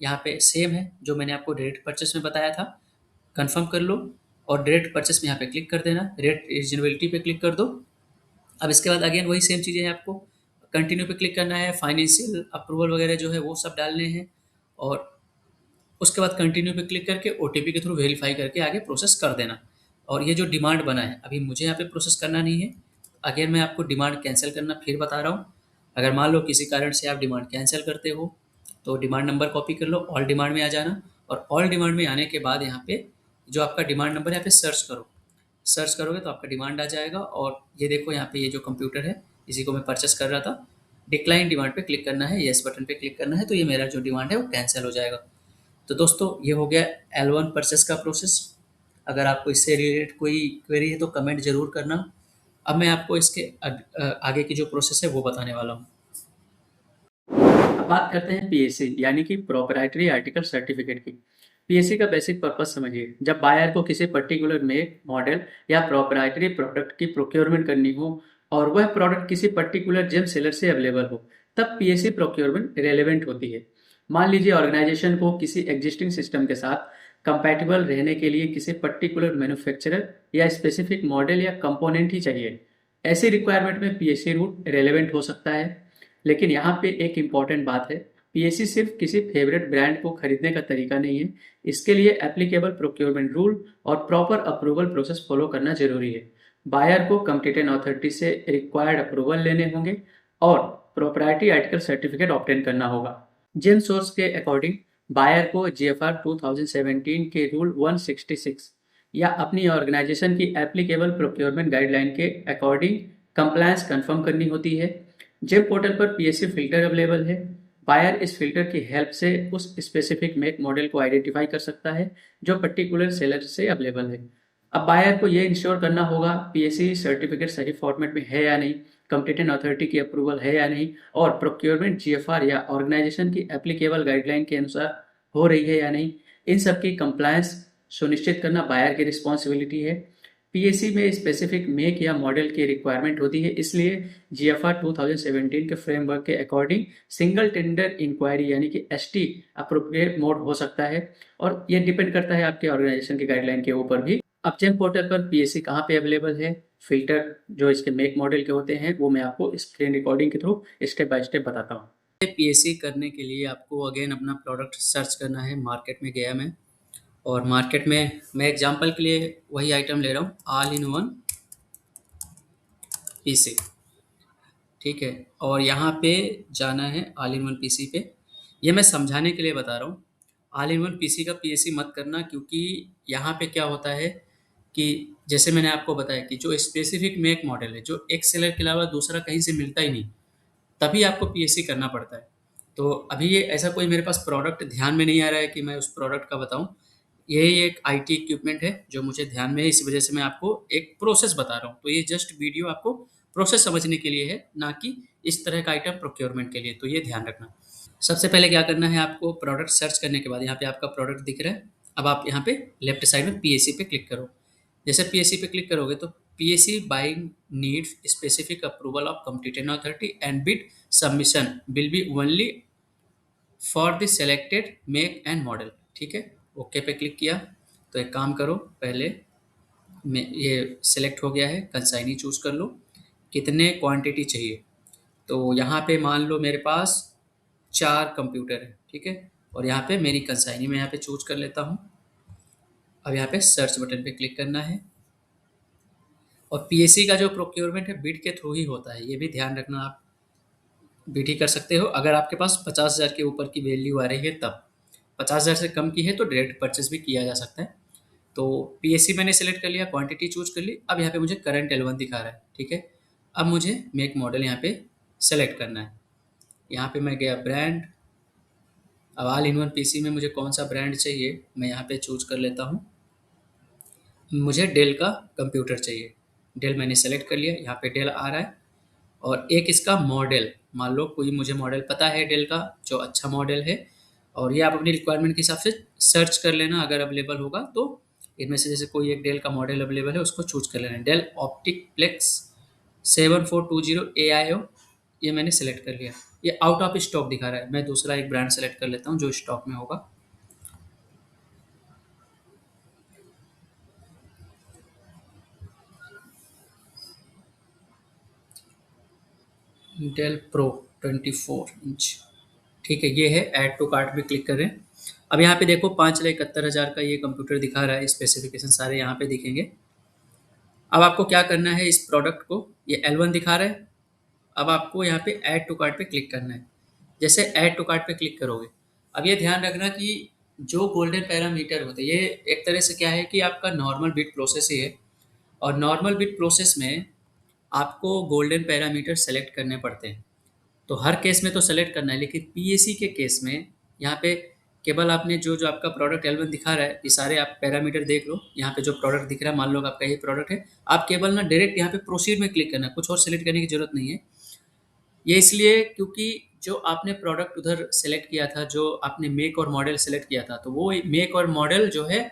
यहाँ पे सेम है जो मैंने आपको डायरेक्ट परचेस में बताया था। कंफर्म कर लो और डायरेक्ट परचेस में यहाँ पे क्लिक कर देना, रेट रीजनेबिलिटी पे क्लिक कर दो। अब इसके बाद अगेन वही सेम चीज़ें हैं, आपको कंटिन्यू पे क्लिक करना है, फाइनेंशियल अप्रूवल वगैरह जो है वो सब डालने हैं, और उसके बाद कंटिन्यू पे क्लिक करके OTP के थ्रू वेरीफाई करके आगे प्रोसेस कर देना। और ये जो डिमांड बना है, अभी मुझे यहाँ पे प्रोसेस करना नहीं है। अगेन मैं आपको डिमांड कैंसिल करना फिर बता रहा हूँ। अगर मान लो किसी कारण से आप डिमांड कैंसिल करते हो, तो डिमांड नंबर कॉपी कर लो, ऑल डिमांड में आ जाना, और ऑल डिमांड में आने के बाद यहाँ पे जो आपका डिमांड नंबर है यहाँ पे सर्च करो। सर्च करोगे तो आपका डिमांड आ जाएगा, और ये देखो यहाँ पे ये जो कंप्यूटर है इसी को मैं परचेस कर रहा था। डिक्लाइन डिमांड पे क्लिक करना है, येस बटन पे क्लिक करना है, तो ये मेरा जो डिमांड है वो कैंसिल हो जाएगा। तो दोस्तों ये हो गया L1 परचेस का प्रोसेस। अगर आपको इससे रिलेटेड कोई क्वेरी है तो कमेंट ज़रूर करना। अब मैं आपको इसके आगे की जो प्रोसेस है वो बताने वाला हूँ। अब बात करते हैं पीएससी यानी कि प्रोप्राइटरी आर्टिकल सर्टिफिकेट की। पीएससी का बेसिक पर्पस समझिए। जब बायर को किसी पर्टिकुलर मेक, मॉडल या प्रोप्राइटरी प्रोडक्ट की प्रोक्योरमेंट करनी हो और वह प्रोडक्ट किसी पर्टिकुलर जेम सेलर से अवेलेबल हो, तब पीएससी प्रोक्योरमेंट रेलेवेंट होती है। मान लीजिए ऑर्गेनाइजेशन को किसी एग्जिस्टिंग सिस्टम के साथ कंपैटिबल रहने के लिए किसी पर्टिकुलर मैन्युफैक्चरर या स्पेसिफिक मॉडल या कंपोनेंट ही चाहिए। ऐसी रिक्वायरमेंट में पीएससी रूट रेलेवेंट हो सकता है। लेकिन यहाँ पे एक इम्पॉर्टेंट बात है, पीएससी सिर्फ किसी फेवरेट ब्रांड को खरीदने का तरीका नहीं है। इसके लिए एप्लीकेबल प्रोक्योरमेंट रूल और प्रॉपर अप्रूवल प्रोसेस फॉलो करना जरूरी है। बायर को कॉम्पिटेंट अथॉरिटी से रिक्वायर्ड अप्रूवल लेने होंगे और प्रोप्राइटरी आर्टिकल सर्टिफिकेट ऑब्टेन करना होगा। जेम सोर्स के अकॉर्डिंग बायर को GFR 2017 के रूल 166 या अपनी ऑर्गेनाइजेशन की एप्लीकेबल प्रोक्योरमेंट गाइडलाइन के अकॉर्डिंग कंप्लायंस कंफर्म करनी होती है। जेम पोर्टल पर पीएससी फिल्टर अवेलेबल है। बायर इस फिल्टर की हेल्प से उस स्पेसिफिक मेक मॉडल को आइडेंटिफाई कर सकता है जो पर्टिकुलर सेलर से अवेलेबल है। अब बायर को यह इंश्योर करना होगा पीएससी सर्टिफिकेट सही फॉर्मेट में है या नहीं, कॉम्पिटेंट अथॉरिटी की अप्रूवल है या नहीं, और प्रोक्योरमेंट GFR या ऑर्गेनाइजेशन की एप्लीकेबल गाइडलाइन के अनुसार हो रही है या नहीं। इन सब की कंप्लायंस सुनिश्चित करना बायर की रिस्पॉन्सिबिलिटी है। पीएससी में स्पेसिफिक मेक या मॉडल की रिक्वायरमेंट होती है, इसलिए GFR 2017 के फ्रेमवर्क के अकॉर्डिंग सिंगल टेंडर इंक्वायरी यानी कि ST अप्रोप्रिएट मोड हो सकता है, और ये डिपेंड करता है आपके ऑर्गेनाइजेशन की गाइडलाइन के ऊपर भी। अब जेम पोर्टल पर पीएससी कहाँ पे अवेलेबल है, फिल्टर जो इसके मेक मॉडल के होते हैं वो मैं आपको स्क्रीन रिकॉर्डिंग के थ्रू स्टेप बाय स्टेप बताता हूँ। पीएससी करने के लिए आपको अगेन अपना प्रोडक्ट सर्च करना है। मार्केट में गया मैं, और मार्केट में मैं एग्जांपल के लिए वही आइटम ले रहा हूँ, ऑल इन वन पीसी। ठीक है। और यहाँ पे जाना है ऑल इन वन पीसी पे। ये मैं समझाने के लिए बता रहा हूँ। ऑल इन वन पीसी का पीएससी मत करना, क्योंकि यहाँ पे क्या होता है कि जैसे मैंने आपको बताया कि जो स्पेसिफिक मेक मॉडल है, जो एक सेलर के अलावा दूसरा कहीं से मिलता ही नहीं, तभी आपको पीएससी करना पड़ता है। तो अभी ये ऐसा कोई मेरे पास प्रोडक्ट ध्यान में नहीं आ रहा है कि मैं उस प्रोडक्ट का बताऊं। यही एक आईटी इक्विपमेंट है जो मुझे ध्यान में है, इस वजह से मैं आपको एक प्रोसेस बता रहा हूँ। तो ये जस्ट वीडियो आपको प्रोसेस समझने के लिए है, ना कि इस तरह का आइटम प्रोक्योरमेंट के लिए। तो ये ध्यान रखना। सबसे पहले क्या करना है, आपको प्रोडक्ट सर्च करने के बाद यहाँ पे आपका प्रोडक्ट दिख रहा है। अब आप यहाँ पे लेफ्ट साइड में पीएससी पे क्लिक करो। जैसे पीएससी पे क्लिक करोगे तो PSC buying need specific approval of competition authority and bid submission will be only for the selected make and model. ठीक है, ओके पे क्लिक किया। तो एक काम करो, पहले में ये सिलेक्ट हो गया है, कंसाइनी चूज कर लो, कितने क्वांटिटी चाहिए। तो यहाँ पे मान लो मेरे पास 4 कंप्यूटर है, ठीक है। और यहाँ पे मेरी कंसाइनी मैं यहाँ पे चूज कर लेता हूँ। अब यहाँ पे सर्च बटन पे क्लिक करना है। और पीएससी का जो प्रोक्योरमेंट है बिड के थ्रू ही होता है, ये भी ध्यान रखना। आप बिड ही कर सकते हो अगर आपके पास 50,000 के ऊपर की वैल्यू आ रही है तब। 50,000 से कम की है तो डायरेक्ट परचेस भी किया जा सकता है। तो पीएससी मैंने सेलेक्ट कर लिया, क्वांटिटी चूज कर ली। अब यहाँ पे मुझे करंट L1 दिखा रहा है, ठीक है। अब मुझे मेक मॉडल यहाँ पे सेलेक्ट करना है। यहाँ पे मैं गया ब्रांड। अब ऑल इन वन पीसी में मुझे कौन सा ब्रांड चाहिए मैं यहाँ पे चूज कर लेता हूँ। मुझे डेल का कंप्यूटर चाहिए। डेल मैंने सेलेक्ट कर लिया, यहाँ पे डेल आ रहा है। और एक इसका मॉडल, मान लो कोई मुझे मॉडल पता है डेल का जो अच्छा मॉडल है, और ये आप अपनी रिक्वायरमेंट के हिसाब से सर्च कर लेना अगर अवेलेबल होगा तो। इनमें से जैसे कोई एक डेल का मॉडल अवेलेबल है उसको चूज कर लेना। डेल ऑप्टिक प्लेक्स 7420 AIO, ये मैंने सेलेक्ट कर लिया। ये आउट ऑफ स्टॉक दिखा रहा है, मैं दूसरा एक ब्रांड सेलेक्ट कर लेता हूँ जो स्टॉक में होगा। डेल प्रो 24 इंच, ठीक है। ये है, ऐड टू कार्ट में क्लिक करें। अब यहाँ पे देखो 5,71,000 का ये कंप्यूटर दिखा रहा है, स्पेसिफिकेशन सारे यहाँ पे दिखेंगे। अब आपको क्या करना है, इस प्रोडक्ट को, ये L1 दिखा रहा है। अब आपको यहाँ पे ऐड टू कार्ट पे क्लिक करना है। जैसे ऐड टू कार्ट पे क्लिक करोगे, अब ये ध्यान रखना कि जो गोल्डन पैरामीटर होते हैं, ये एक तरह से क्या है कि आपका नॉर्मल बिट प्रोसेस ही है। और नॉर्मल बिट प्रोसेस में आपको गोल्डन पैरामीटर सेलेक्ट करने पड़ते हैं। तो हर केस में तो सेलेक्ट करना है, लेकिन पीएससी के केस में यहाँ पे केवल आपने जो जो आपका प्रोडक्ट L1 दिखा रहा है, ये सारे आप पैरामीटर देख लो। यहाँ पे जो प्रोडक्ट दिख रहा है, मान लो आपका ये प्रोडक्ट है, आप केवल ना डायरेक्ट यहाँ पे प्रोसीड में क्लिक करना है, कुछ और सेलेक्ट करने की जरूरत नहीं है। ये इसलिए क्योंकि जो आपने प्रोडक्ट उधर सेलेक्ट किया था, जो आपने मेक और मॉडल सेलेक्ट किया था, तो वो मेक और मॉडल जो है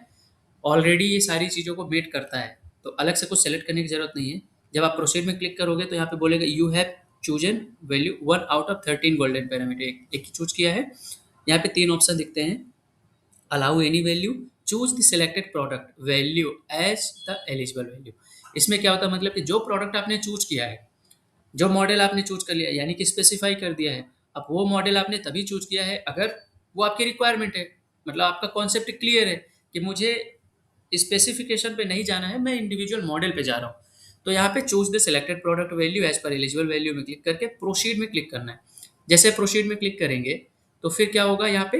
ऑलरेडी ये सारी चीज़ों को मेट करता है, तो अलग से कुछ सेलेक्ट करने की जरूरत नहीं है। जब आप प्रोसीड में क्लिक करोगे तो यहाँ पे बोलेगा you have chosen value 1 out of 13 golden parameter, एक ही चूज किया है। यहाँ पे 3 ऑप्शन दिखते हैं, allow any value, choose the selected product value as the eligible value. इसमें क्या होता है, मतलब कि जो प्रोडक्ट आपने चूज किया है, जो मॉडल आपने चूज कर लिया, यानी कि स्पेसिफाई कर दिया है। अब वो मॉडल आपने तभी चूज किया है अगर वो आपकी रिक्वायरमेंट है, मतलब आपका कॉन्सेप्ट क्लियर है कि मुझे स्पेसिफिकेशन पे नहीं जाना है, मैं इंडिविजुअल मॉडल पे जा रहा हूँ। तो यहाँ पे choose the selected product value as per eligible value में क्लिक करके प्रोसीड में क्लिक करना है। जैसे प्रोसीड में क्लिक करेंगे तो फिर क्या होगा, यहाँ पे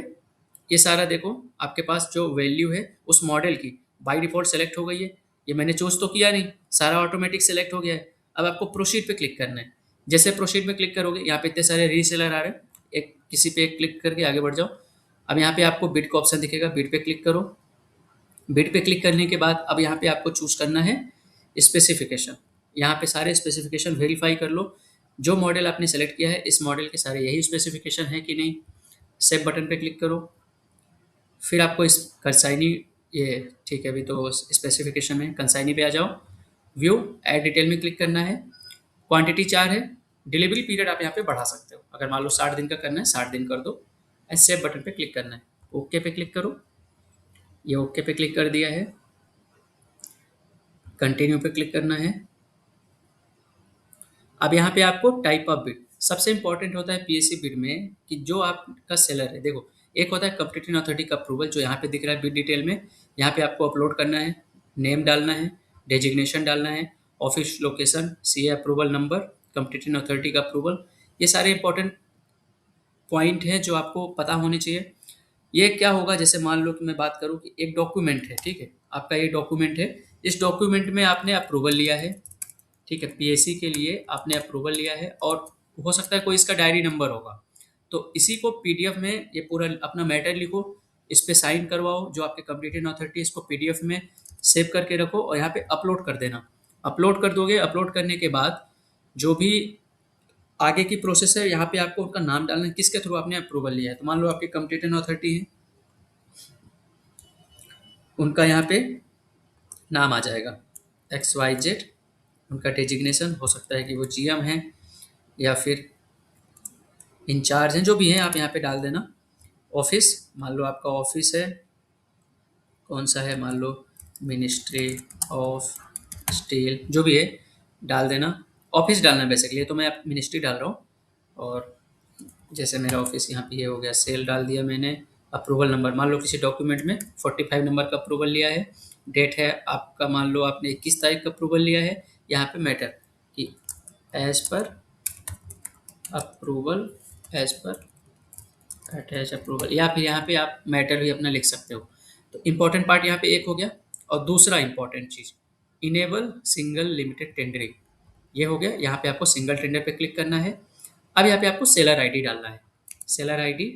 ये सारा देखो आपके पास जो वैल्यू है उस मॉडल की बाय डिफॉल्ट सेलेक्ट हो गई है। ये मैंने चूज तो किया नहीं, सारा ऑटोमेटिक सेलेक्ट हो गया है। अब आपको प्रोसीड पे क्लिक करना है। जैसे प्रोसीड में क्लिक करोगे, यहाँ पे इतने सारे रीसेलर आ रहे हैं, एक किसी पे एक क्लिक करके आगे बढ़ जाओ। अब यहाँ पे आपको बिड का ऑप्शन दिखेगा, बिड पे क्लिक करो। बिड पे क्लिक करने के बाद अब यहाँ पे आपको चूज करना है स्पेसिफिकेशन। यहाँ पे सारे स्पेसिफिकेशन वेरीफाई कर लो, जो मॉडल आपने सेलेक्ट किया है इस मॉडल के सारे यही स्पेसिफिकेशन है कि नहीं। सेव बटन पे क्लिक करो। फिर आपको इस कंसाइनी, ये ठीक है, अभी तो स्पेसिफिकेशन में कंसाइनी पे आ जाओ, व्यू ऐड डिटेल में क्लिक करना है। क्वांटिटी 4 है। डिलीवरी पीरियड आप यहाँ पे बढ़ा सकते हो, अगर मान लो 60 दिन का करना है 60 दिन कर दो। सेव बटन पे क्लिक करना है, ओके पे क्लिक करो। ये ओके पे क्लिक कर दिया है। कंटिन्यू पे क्लिक करना है। अब यहाँ पे आपको टाइप ऑफ बिड, सबसे इंपॉर्टेंट होता है पीएससी बिड में कि जो आपका सेलर है, देखो एक होता है कॉम्पिटिशन अथॉरिटी का अप्रूवल जो यहाँ पे दिख रहा है बिड डिटेल में। यहाँ पे आपको अपलोड करना है, नेम डालना है, डेजिग्नेशन डालना है, office location, CA approval number, competition authority का अप्रूवल, ये सारे इंपॉर्टेंट पॉइंट हैं जो आपको पता होने चाहिए। ये क्या होगा, जैसे मान लो कि मैं बात करूं कि एक डॉक्यूमेंट है, ठीक है, आपका ये डॉक्यूमेंट है, इस डॉक्यूमेंट में आपने अप्रूवल लिया है, ठीक है, पीएससी के लिए आपने अप्रूवल लिया है, और हो सकता है कोई इसका डायरी नंबर होगा, तो इसी को पीडीएफ में ये पूरा अपना मैटर लिखो, इस पे साइन करवाओ, जो आपके कंपटीशन अथॉरिटी इसको पीडीएफ में सेव करके रखो और यहाँ पे अपलोड कर देना। अपलोड कर दोगे, अपलोड करने के बाद जो भी आगे की प्रोसेस है, यहाँ पे आपको उनका नाम डालना है, किसके थ्रू आपने अप्रूवल लिया है। तो मान लो आपके कंपटीशन अथॉरिटी है, उनका यहाँ पे नाम आ जाएगा XYZ, उनका डेजिग्नेशन हो सकता है कि वो जीएम है या फिर इंचार्ज हैं, जो भी हैं आप यहाँ पे डाल देना। ऑफिस, मान लो आपका ऑफिस है, कौन सा है, मान लो मिनिस्ट्री ऑफ स्टील, जो भी है डाल देना। ऑफिस डालना है बेसिकली, तो मैं मिनिस्ट्री डाल रहा हूँ। और जैसे मेरा ऑफिस यहाँ पे ये हो गया, सेल डाल दिया मैंने। अप्रूवल नंबर, मान लो किसी डॉक्यूमेंट में 45 नंबर का अप्रूवल लिया है। डेट है आपका, मान लो आपने 21 तारीख का अप्रूवल लिया है। यहाँ पे मैटर कि as per approval, as per attach approval, या फिर यहाँ पे आप मैटर भी अपना लिख सकते हो। तो इम्पोर्टेंट पार्ट यहाँ पे एक हो गया। और दूसरा इम्पोर्टेंट चीज़, इनेबल सिंगल लिमिटेड टेंडरिंग, ये हो गया। यहाँ पे आपको सिंगल टेंडर पे क्लिक करना है। अब यहाँ पे आपको सेलर आईडी डालना है। सेलर आईडी,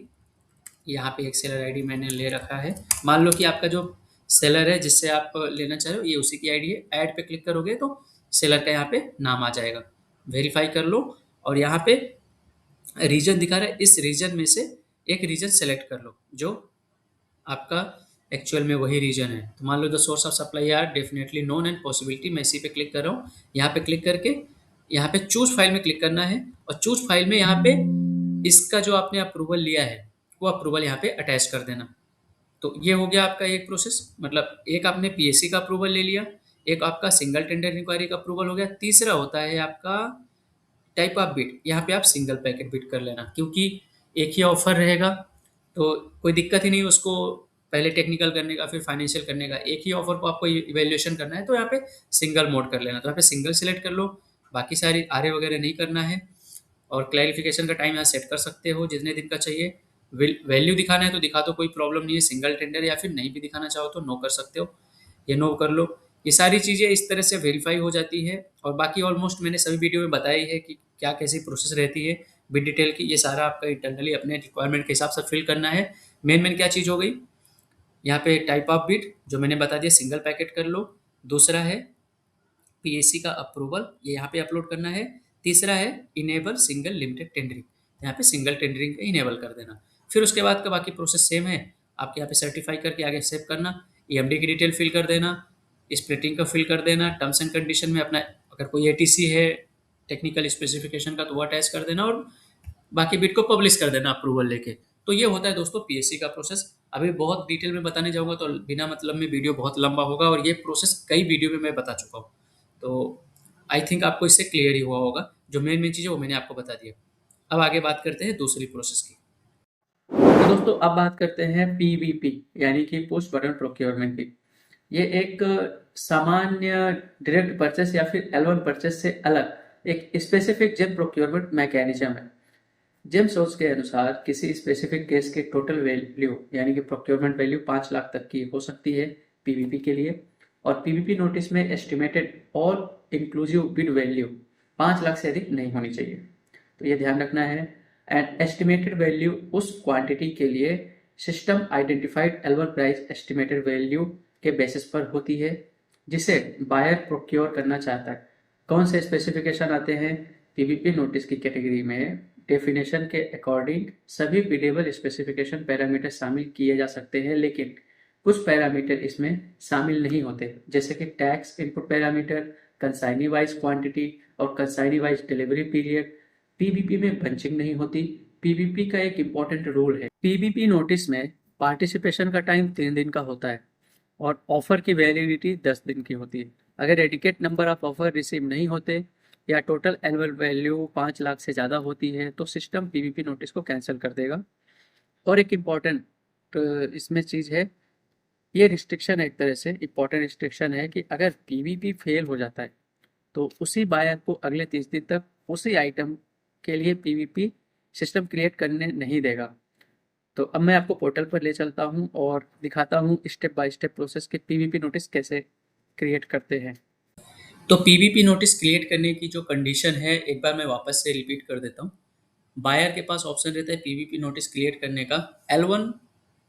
यहाँ पे एक सेलर आईडी मैंने ले रखा है। मान लो कि आपका जो सेलर है जिससे आप लेना चाह रहे हो, ये उसी की आईडी है। ऐड पे क्लिक करोगे तो सेलर का यहाँ पे नाम आ जाएगा। वेरीफाई कर लो, और यहाँ पे रीजन दिखा रहा है, इस रीजन में से एक रीजन सेलेक्ट कर लो जो आपका एक्चुअल में वही रीजन है। तो मान लो the source of supply are definitely known and possibility, मैं इसी पे क्लिक कर रहा हूँ। यहाँ पे क्लिक करके यहाँ पे चूज फाइल में क्लिक करना है, और चूज फाइल में यहाँ पे इसका जो आपने अप्रूवल लिया है वो अप्रूवल यहाँ पे अटैच कर देना। तो ये हो गया आपका एक प्रोसेस, मतलब एक आपने पीएससी का अप्रूवल ले लिया, एक आपका सिंगल टेंडर इंक्वायरी का अप्रूवल हो गया। तीसरा होता है आपका टाइप ऑफ बिड, यहाँ पे आप सिंगल पैकेट बिड कर लेना, क्योंकि एक ही ऑफर रहेगा तो कोई दिक्कत ही नहीं उसको पहले टेक्निकल करने का फिर फाइनेंशियल करने का। एक ही ऑफर को आपको इवेल्युएशन करना है तो यहाँ पे सिंगल मोड कर लेना। तो यहाँ पे सिंगल सिलेक्ट कर लो, बाकी सारी आरे वगैरह नहीं करना है। और क्लैरिफिकेशन का टाइम यहाँ सेट कर सकते हो जितने दिन का चाहिए। वैल्यू दिखाना है तो दिखा दो, कोई प्रॉब्लम नहीं है सिंगल टेंडर, या फिर नहीं भी दिखाना चाहो तो नो कर सकते हो, ये नो कर लो। ये सारी चीज़ें इस तरह से वेरीफाई हो जाती है। और बाकी ऑलमोस्ट मैंने सभी वीडियो में बताई है कि क्या कैसी प्रोसेस रहती है बिड डिटेल की। ये सारा आपका इंटरनली अपने रिक्वायरमेंट के हिसाब से फिल करना है। मेन क्या चीज़ हो गई यहाँ पे, टाइप ऑफ बिड जो मैंने बता दिया, सिंगल पैकेट कर लो। दूसरा है पीएससी का अप्रूवल, ये यहाँ पे अपलोड करना है। तीसरा है इनेबल सिंगल लिमिटेड टेंडरिंग, यहाँ पे सिंगल टेंडरिंग का इनेबल कर देना। फिर उसके बाद का बाकी प्रोसेस सेम है, आपके यहाँ पे सर्टिफाई करके आगे सेव करना, ईएमडी की डिटेल फिल कर देना, स्प्लिटिंग का फिल कर देना, टर्म्स एंड कंडीशन में अपना अगर कोई एटीसी है टेक्निकल स्पेसिफिकेशन का तो वो अटैच कर देना, और बाकी बिट को पब्लिश कर देना अप्रूवल लेके। तो ये होता है दोस्तों पीएससी का प्रोसेस। अभी बहुत डिटेल में बताने जाऊंगा तो बिना मतलब में वीडियो बहुत लंबा होगा, और ये प्रोसेस कई वीडियो में मैं बता चुका हूँ। तो आई थिंक आपको इससे क्लियर ही हुआ होगा, जो मेन चीज़ है वो मैंने आपको बता दिया। अब आगे बात करते हैं दूसरी प्रोसेस की। तो दोस्तों अब बात करते हैं पीवीपी यानी कि पोस्ट बटन प्रोक्योरमेंट की। ये एक सामान्य डायरेक्ट परचेस या फिर L1 परचेस से अलग एक स्पेसिफिक जेम प्रोक्योरमेंट मैकेनिज्म है। जेम सोर्स के अनुसार किसी स्पेसिफिक केस के टोटल वैल्यू यानी कि प्रोक्योरमेंट वैल्यू 5 लाख तक की हो सकती है पीवीपी के लिए, और पीवीपी नोटिस में estimated all inclusive bid value 5 lakh से अधिक नहीं होनी चाहिए। तो ये ध्यान रखना है। एंड एस्टिमेटेड वैल्यू उस क्वांटिटी के लिए system identified L1 price estimated value के बेसिस पर होती है जिसे बायर प्रोक्योर करना चाहता है। कौन से स्पेसिफिकेशन आते हैं पीवीपी नोटिस की कैटेगरी में? डेफिनेशन के अकॉर्डिंग सभी बिडेबल स्पेसिफिकेशन पैरामीटर शामिल किए जा सकते हैं, लेकिन कुछ पैरामीटर इसमें शामिल नहीं होते, जैसे कि tax input parameter, consignee wise quantity और consignee wise delivery period. PBP में बंचिंग नहीं होती। पीबीपी का एक इम्पोर्टेंट रूल है, पीबीपी नोटिस में पार्टिसिपेशन का टाइम 3 दिन का होता है और ऑफर की वैलिडिटी 10 दिन की होती है। अगर adequate number of offer receive नहीं होते या टोटल एनुअल वैल्यू 5 लाख से ज़्यादा होती है तो सिस्टम पीवीपी नोटिस को कैंसिल कर देगा। और एक इम्पॉर्टेंट इसमें चीज़ है, ये रिस्ट्रिक्शन एक तरह से इम्पॉर्टेंट रिस्ट्रिक्शन है कि अगर पीवीपी फेल हो जाता है तो उसी बायर को अगले 30 दिन तक उसी आइटम के लिए पीवीपी सिस्टम क्रिएट करने नहीं देगा। तो अब मैं आपको पोर्टल पर ले चलता हूँ और दिखाता हूँ स्टेप बाय स्टेप प्रोसेस के पीवीपी नोटिस कैसे क्रिएट करते हैं। तो पीवीपी नोटिस क्रिएट करने की जो कंडीशन है, एक बार मैं वापस से रिपीट कर देता हूँ। बायर के पास ऑप्शन रहता है पीवीपी नोटिस क्रिएट करने का। L1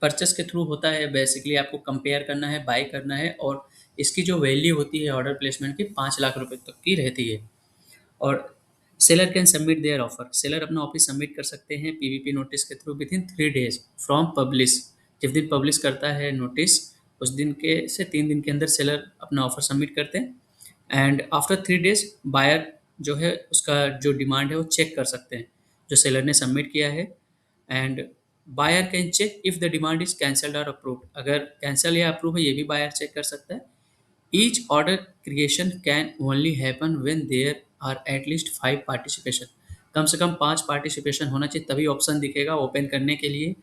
परचेस के थ्रू होता है, बेसिकली आपको कंपेयर करना है, बाय करना है, और इसकी जो वैल्यू होती है ऑर्डर प्लेसमेंट की 5 लाख रुपए तक की रहती है। और seller can submit there offer, seller अपना ऑफिस सबमिट कर सकते हैं पीवीपी नोटिस के through with in 3 days from publish. जिस दिन पब्लिश करता है नोटिस, उस दिन के से 3 दिन के अंदर सेलर अपना ऑफर सबमिट करते हैं। एंड आफ्टर 3 डेज बायर जो है उसका जो डिमांड है वो चेक कर सकते हैं जो सेलर ने सबमिट किया है। And buyer can check if the demand is cancelled और अप्रूव्ड, अगर कैंसिल या अप्रूव है ये भी बायर चेक कर सकता है। Each order creation can only happen when there are at least 5 participation, कम से कम 5 पार्टिसिपेशन होना चाहिए, तभी ऑप्शन दिखेगा ओपन करने के लिए,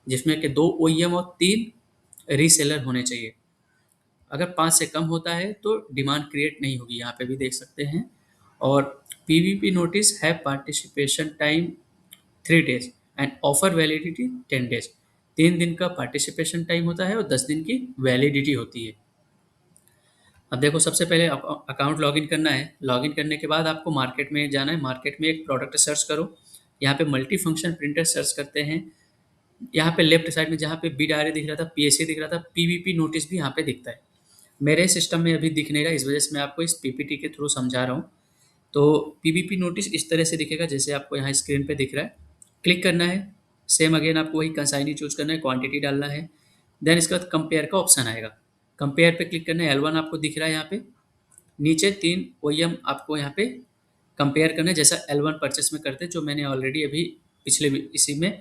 जिसमें कि 2 OEM और 3 रीसेलर होने चाहिए। अगर 5 से कम होता है तो डिमांड क्रिएट नहीं होगी, यहाँ पे भी देख सकते हैं। और पीवीपी नोटिस है participation time 3 days and offer validity 10 days, 3 दिन का पार्टिसिपेशन टाइम होता है और 10 दिन की वैलिडिटी होती है। अब देखो, सबसे पहले अकाउंट लॉगिन करना है। लॉगिन करने के बाद आपको मार्केट में जाना है, मार्केट में एक प्रोडक्ट सर्च करो। यहाँ पे मल्टी फंक्शन प्रिंटर सर्च करते हैं। यहाँ पे लेफ्ट साइड में जहाँ पे बिड आ दिख रहा था, पीएसए दिख रहा था, पीवीपी नोटिस भी यहाँ पे दिखता है। मेरे सिस्टम में अभी दिख नहीं रहा, इस वजह से मैं आपको इस पीपीटी के थ्रू समझा रहा हूँ। तो पीवीपी नोटिस इस तरह से दिखेगा जैसे आपको यहाँ स्क्रीन पे दिख रहा है। क्लिक करना है, सेम अगेन आपको वही कंसाइनी चूज करना है, क्वांटिटी डालना है। देन इसके बाद कंपेयर का ऑप्शन आएगा, कंपेयर पे क्लिक करना है। L1 आपको दिख रहा है यहाँ पे, नीचे 3 OEM आपको यहाँ पे कंपेयर करना है, जैसा L1 परचेस में करते हैं, जो मैंने ऑलरेडी अभी पिछले इसी में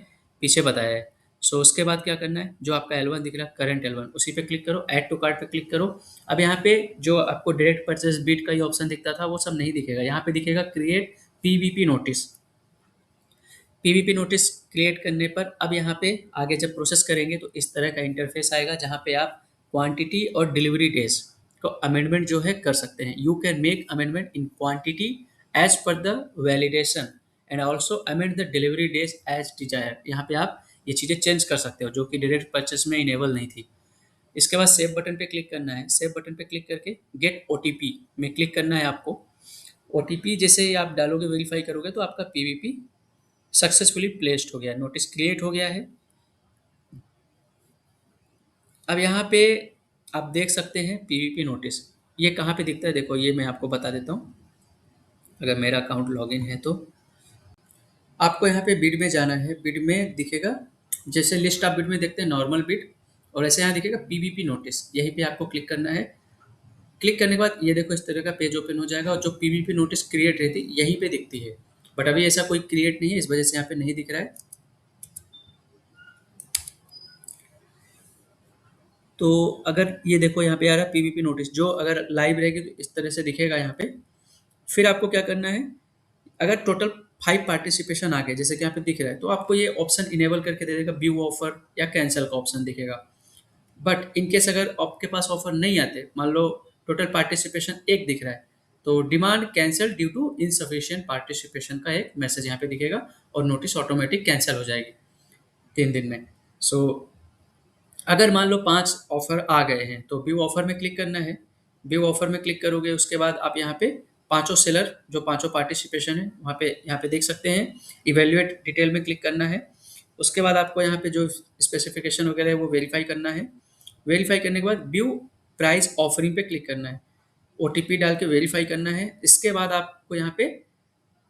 पीछे बताया है। सो उसके बाद क्या करना है, जो आपका L1 दिख रहा है करंट L1, उसी पे क्लिक करो, ऐड टू कार्ट पे क्लिक करो। अब यहाँ पे जो आपको डायरेक्ट परचेस बिड का ही ऑप्शन दिखता था वो सब नहीं दिखेगा, यहाँ पे दिखेगा create PVP notice. PVP notice create करने पर अब यहाँ पे आगे जब प्रोसेस करेंगे तो इस तरह का इंटरफेस आएगा, जहाँ पे आप क्वांटिटी और डिलीवरी डेज को अमेंडमेंट जो है कर सकते हैं। You can make amendment in quantity as per the validation and also amend the delivery days as desire. यहाँ पे आप ये चीज़ें चेंज कर सकते हो जो कि डायरेक्ट परचेस में इनेबल नहीं थी। इसके बाद सेव बटन पे क्लिक करना है। सेव बटन पे क्लिक करके गेट ओटीपी में क्लिक करना है आपको। ओटीपी जैसे ही आप डालोगे, वेरीफाई करोगे, तो आपका पीवीपी सक्सेसफुली प्लेस्ड हो गया, नोटिस क्रिएट हो गया है। अब यहाँ पे आप देख सकते हैं पीवीपी नोटिस, ये कहाँ पे दिखता है, देखो ये मैं आपको बता देता हूँ। अगर मेरा अकाउंट लॉगिन है तो आपको यहाँ पे बिड में जाना है, बिड में दिखेगा जैसे लिस्ट ऑफ बिड में देखते हैं नॉर्मल बिड, और ऐसे यहाँ दिखेगा पीवीपी नोटिस, यहीं पे आपको क्लिक करना है। क्लिक करने के बाद ये देखो इस तरह का पेज ओपन हो जाएगा, और जो पीवीपी नोटिस क्रिएट रहती है यहीं पे दिखती है, बट अभी ऐसा कोई क्रिएट नहीं है, इस वजह से यहाँ पे नहीं दिख रहा है। तो अगर ये देखो यहाँ पे आ रहा है पीवीपी नोटिस, जो अगर लाइव रहेगी तो इस तरह से दिखेगा यहाँ पे। फिर आपको क्या करना है, अगर टोटल 5 पार्टिसिपेशन आ गए जैसे कि यहाँ पे दिख रहा है, तो आपको ये ऑप्शन इनेबल करके दे देगा, व्यू ऑफर या कैंसिल का ऑप्शन दिखेगा। बट इनकेस अगर आपके पास ऑफर नहीं आते, मान लो टोटल पार्टिसिपेशन 1 दिख रहा है, तो demand cancel due to insufficient participation का एक मैसेज यहाँ पे दिखेगा, और नोटिस ऑटोमेटिक कैंसिल हो जाएगी 3 दिन में। सो अगर मान लो 5 ऑफर आ गए हैं तो व्यू ऑफर में क्लिक करना है। व्यू ऑफर में क्लिक करोगे, उसके बाद आप यहाँ पे पांचों सेलर जो पांचों पार्टिसिपेशन है वहाँ पे यहाँ पे देख सकते हैं। इवेल्युएट डिटेल में क्लिक करना है। उसके बाद आपको यहाँ पे जो स्पेसिफिकेशन वगैरह है वो वेरीफाई करना है। वेरीफाई करने के बाद व्यू प्राइस ऑफरिंग पे क्लिक करना है, ओटीपी डाल के वेरीफाई करना है। इसके बाद आपको यहाँ पे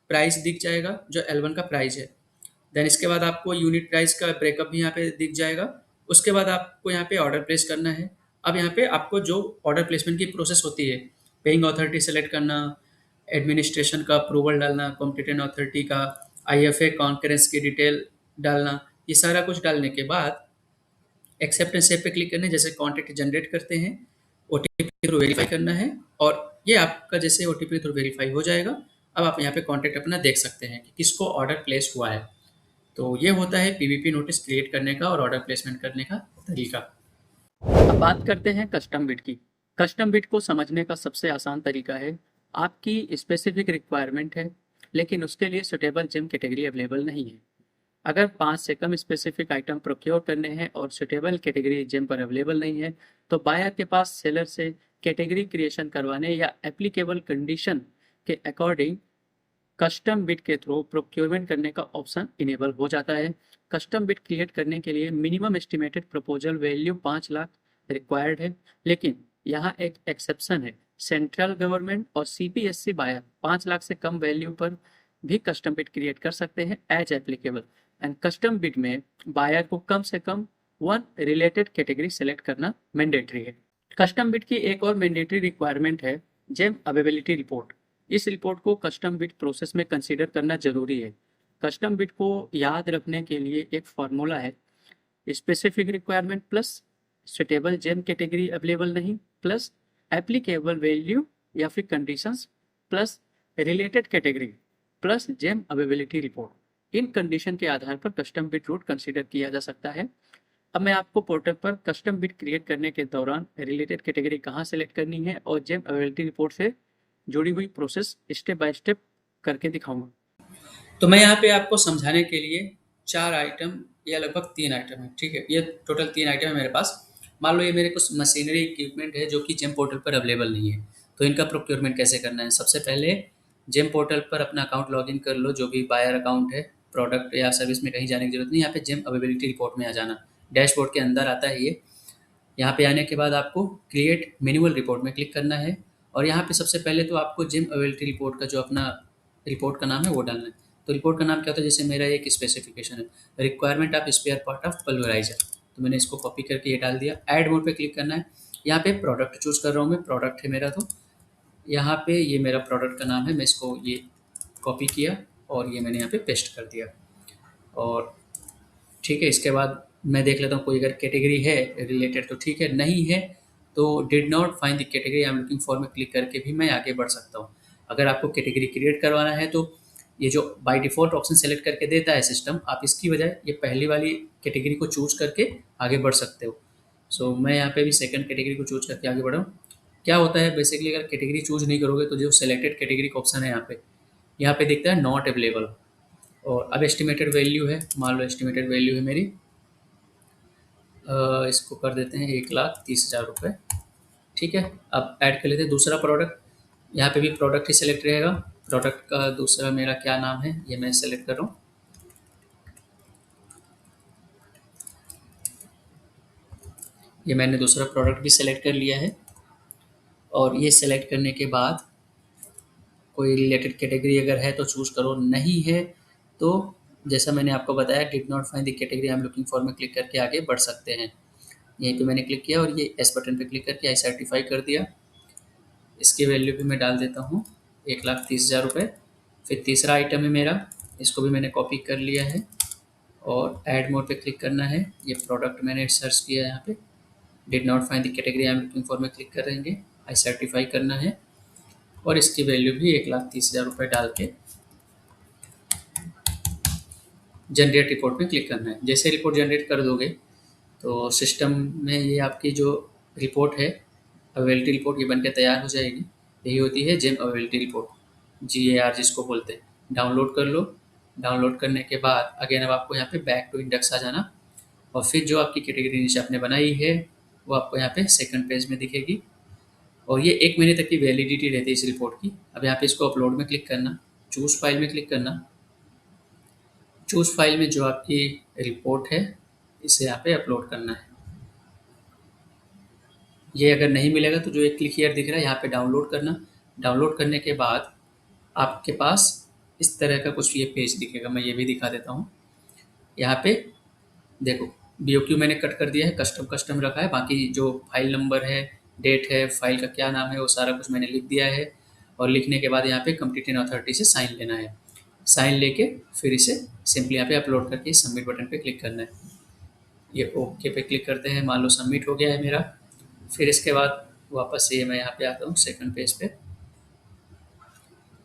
प्राइस दिख जाएगा जो L1 का प्राइस है। देन इसके बाद आपको यूनिट प्राइस का ब्रेकअप भी यहाँ पे दिख जाएगा। उसके बाद आपको यहाँ पे ऑर्डर प्लेस करना है। अब यहाँ पे आपको जो ऑर्डर प्लेसमेंट की प्रोसेस होती है, पेइंग अथॉरिटी सेलेक्ट करना, एडमिनिस्ट्रेशन का अप्रूवल डालना, कॉम्पिटेंट अथॉरिटी का, IFA कॉन्करेंस की डिटेल डालना, ये सारा कुछ डालने के बाद एक्सेप्टेंस पे क्लिक करना है। जैसे कॉन्टैक्ट जनरेट करते हैं, ओटीपी थ्रू वेरीफाई करना है, और ये आपका जैसे ओटीपी थ्रू वेरीफाई हो जाएगा, अब आप यहाँ पे कॉन्टैक्ट अपना देख सकते हैं कि किसको ऑर्डर प्लेस हुआ है। तो ये होता है पीवीपी नोटिस क्रिएट करने का और ऑर्डर प्लेसमेंट करने का तरीका। अब बात करते हैं कस्टम बिड की। कस्टम बिड को समझने का सबसे आसान तरीका है, आपकी स्पेसिफिक रिक्वायरमेंट है, लेकिन उसके लिए सुटेबल जेम कैटेगरी अवेलेबल नहीं है। अगर 5 से कम स्पेसिफिक आइटम प्रोक्योर करने हैं और सुटेबल कैटेगरी जेम पर अवेलेबल नहीं है, तो बायर के पास सेलर से कैटेगरी क्रिएशन करवाने या एप्लीकेबल कंडीशन के अकॉर्डिंग कस्टम बिट के थ्रू प्रोक्योरमेंट करने का ऑप्शन इनेबल हो जाता है। कस्टम बिट क्रिएट करने के लिए minimum estimated proposal value 5 lakh required है, लेकिन यहाँ एक एक्सेप्शन है। सेंट्रल गवर्नमेंट और सीपीएससी बायर 5 लाख से कम वैल्यू पर भी कस्टम बिट क्रिएट कर सकते हैं as applicable. And custom bid में बायर को कम से कम 1 रिलेटेड कैटेगरी सेलेक्ट करना मैंडेटरी है। कस्टम बिट की एक और मैंडेटरी रिक्वायरमेंट है जेम अवेलेबिलिटी रिपोर्ट। इस रिपोर्ट को कस्टम बिट प्रोसेस में कंसीडर करना जरूरी है। कस्टम बिट को याद रखने के लिए एक फार्मूला है, specific requirement plus suitable GeM category available नहीं प्लस एप्लीकेबल वैल्यू या फिर conditions plus related category plus GeM availability report. इन कंडीशन के आधार पर कस्टम बिट रूट कंसीडर किया जा सकता है। अब मैं आपको पोर्टल पर कस्टम बिट क्रिएट करने के दौरान रिलेटेड कैटेगरी कहाँ सेलेक्ट करनी है और जेम अवेलेबिलिटी रिपोर्ट से जुड़ी हुई प्रोसेस स्टेप बाय स्टेप करके दिखाऊंगा। तो मैं यहाँ पे आपको समझाने के लिए 4 आइटम या लगभग 3 आइटम है, ठीक है। ये टोटल 3 आइटम है मेरे पास। मान लो ये मेरे कुछ मशीनरी इक्विपमेंट है जो कि जेम पोर्टल पर अवेलेबल नहीं है, तो इनका प्रोक्योरमेंट कैसे करना है। सबसे पहले जेम पोर्टल पर अपना अकाउंट लॉगिन कर लो, जो भी बायर अकाउंट है। प्रोडक्ट या सर्विस में कहीं जाने की जरूरत नहीं, यहाँ पे जेम अवेलेबिलिटी रिपोर्ट में आ जाना। डैशबोर्ड के अंदर आता है ये। यहाँ पे आने के बाद आपको क्रिएट मैनुअल रिपोर्ट में क्लिक करना है और यहाँ पे सबसे पहले तो आपको जेम अवेलेबिलिटी रिपोर्ट का जो अपना रिपोर्ट का नाम है वो डालना है। तो रिपोर्ट का नाम क्या होता है, जैसे मेरा एक स्पेसिफिकेशन है, requirement of spare part of pulveriser, तो मैंने इसको कॉपी करके ये डाल दिया। ऐड मोड पे क्लिक करना है। यहाँ पे प्रोडक्ट चूज कर रहा हूँ मैं, प्रोडक्ट है मेरा, तो यहाँ पे ये मेरा प्रोडक्ट का नाम है, मैं इसको ये कॉपी किया और ये मैंने यहाँ पे पेस्ट कर दिया। और ठीक है, इसके बाद मैं देख लेता हूँ कोई अगर कैटेगरी है रिलेटेड तो ठीक है, नहीं है तो did not find the category I am looking for में क्लिक करके भी मैं आगे बढ़ सकता हूँ। अगर आपको कैटेगरी क्रिएट करवाना है तो ये जो बाय डिफ़ॉल्ट ऑप्शन सेलेक्ट करके देता है सिस्टम, आप इसकी बजाय ये पहली वाली कैटेगरी को चूज करके आगे बढ़ सकते हो। सो मैं यहाँ पे भी सेकंड कैटेगरी को चूज करके आगे बढ़ा हूँ। क्या होता है बेसिकली, अगर कैटेगरी चूज नहीं करोगे तो जो सेलेक्टेड कैटेगरी का ऑप्शन है यहाँ पे दिखता है नॉट अवेलेबल। और अब एस्टिमेटेड वैल्यू है, मान लो एस्टिमेटेड वैल्यू है मेरी, इसको कर देते हैं 1,30,000 रुपये। ठीक है, अब ऐड कर लेते हैं दूसरा प्रोडक्ट। यहाँ पे भी प्रोडक्ट ही सेलेक्ट रहेगा। प्रोडक्ट का दूसरा मेरा क्या नाम है ये मैं सेलेक्ट कर रहा हूँ। ये मैंने दूसरा प्रोडक्ट भी सेलेक्ट कर लिया है। और ये सेलेक्ट करने के बाद कोई रिलेटेड कैटेगरी अगर है तो चूज़ करो, नहीं है तो जैसा मैंने आपको बताया did not find the category I am looking for में क्लिक करके आगे बढ़ सकते हैं। यहीं पे मैंने क्लिक किया और ये एस बटन पे क्लिक करके आई सर्टिफाई कर दिया। इसकी वैल्यू भी मैं डाल देता हूँ 1,30,000 रुपये। फिर तीसरा आइटम है मेरा, इसको भी मैंने कॉपी कर लिया है और ऐड मोड पे क्लिक करना है। ये प्रोडक्ट मैंने सर्च किया है, यहाँ पे did not find the category I am looking for में क्लिक करेंगे, आई सर्टिफाई करना है और इसकी वैल्यू भी 1,30,000 रुपये डाल के जनरेट रिपोर्ट में क्लिक करना है। जैसे रिपोर्ट जनरेट कर दोगे तो सिस्टम में ये आपकी जो रिपोर्ट है अवेलेबिलिटी रिपोर्ट ये बनकर तैयार हो जाएगी। यही होती है जेम अवेलेबिलिटी रिपोर्ट, GAR जिसको बोलते हैं। डाउनलोड कर लो। डाउनलोड करने के बाद अगेन अब आपको यहाँ पे बैक टू इंडेक्स आ जाना और फिर जो आपकी कैटेगरी नीचे आपने बनाई है वो आपको यहाँ पे सेकंड पेज में दिखेगी और ये 1 महीने तक की वैलिडिटी रहती है इस रिपोर्ट की। अब यहाँ पे इसको अपलोड में क्लिक करना, चूज फाइल में क्लिक करना। चूज फाइल में जो आपकी रिपोर्ट है इसे यहाँ पे अपलोड करना है। ये अगर नहीं मिलेगा तो जो एक क्लिक हियर दिख रहा है यहाँ पे डाउनलोड करना। डाउनलोड करने के बाद आपके पास इस तरह का कुछ ये पेज दिखेगा, मैं ये भी दिखा देता हूँ। यहाँ पे देखो BOQ मैंने कट कर दिया है, कस्टम रखा है, बाकी जो फाइल नंबर है, डेट है, फाइल का क्या नाम है वो सारा कुछ मैंने लिख दिया है। और लिखने के बाद यहाँ पे कंप्लीट अथॉरिटी से साइन लेना है। साइन लेके फिर इसे सिंपली यहाँ पे अपलोड करके सबमिट बटन पे क्लिक करना है। ये ओके पे क्लिक करते हैं, मान लो सबमिट हो गया है मेरा। फिर इसके बाद वापस से मैं यहाँ पे आता हूँ सेकंड पेज पे।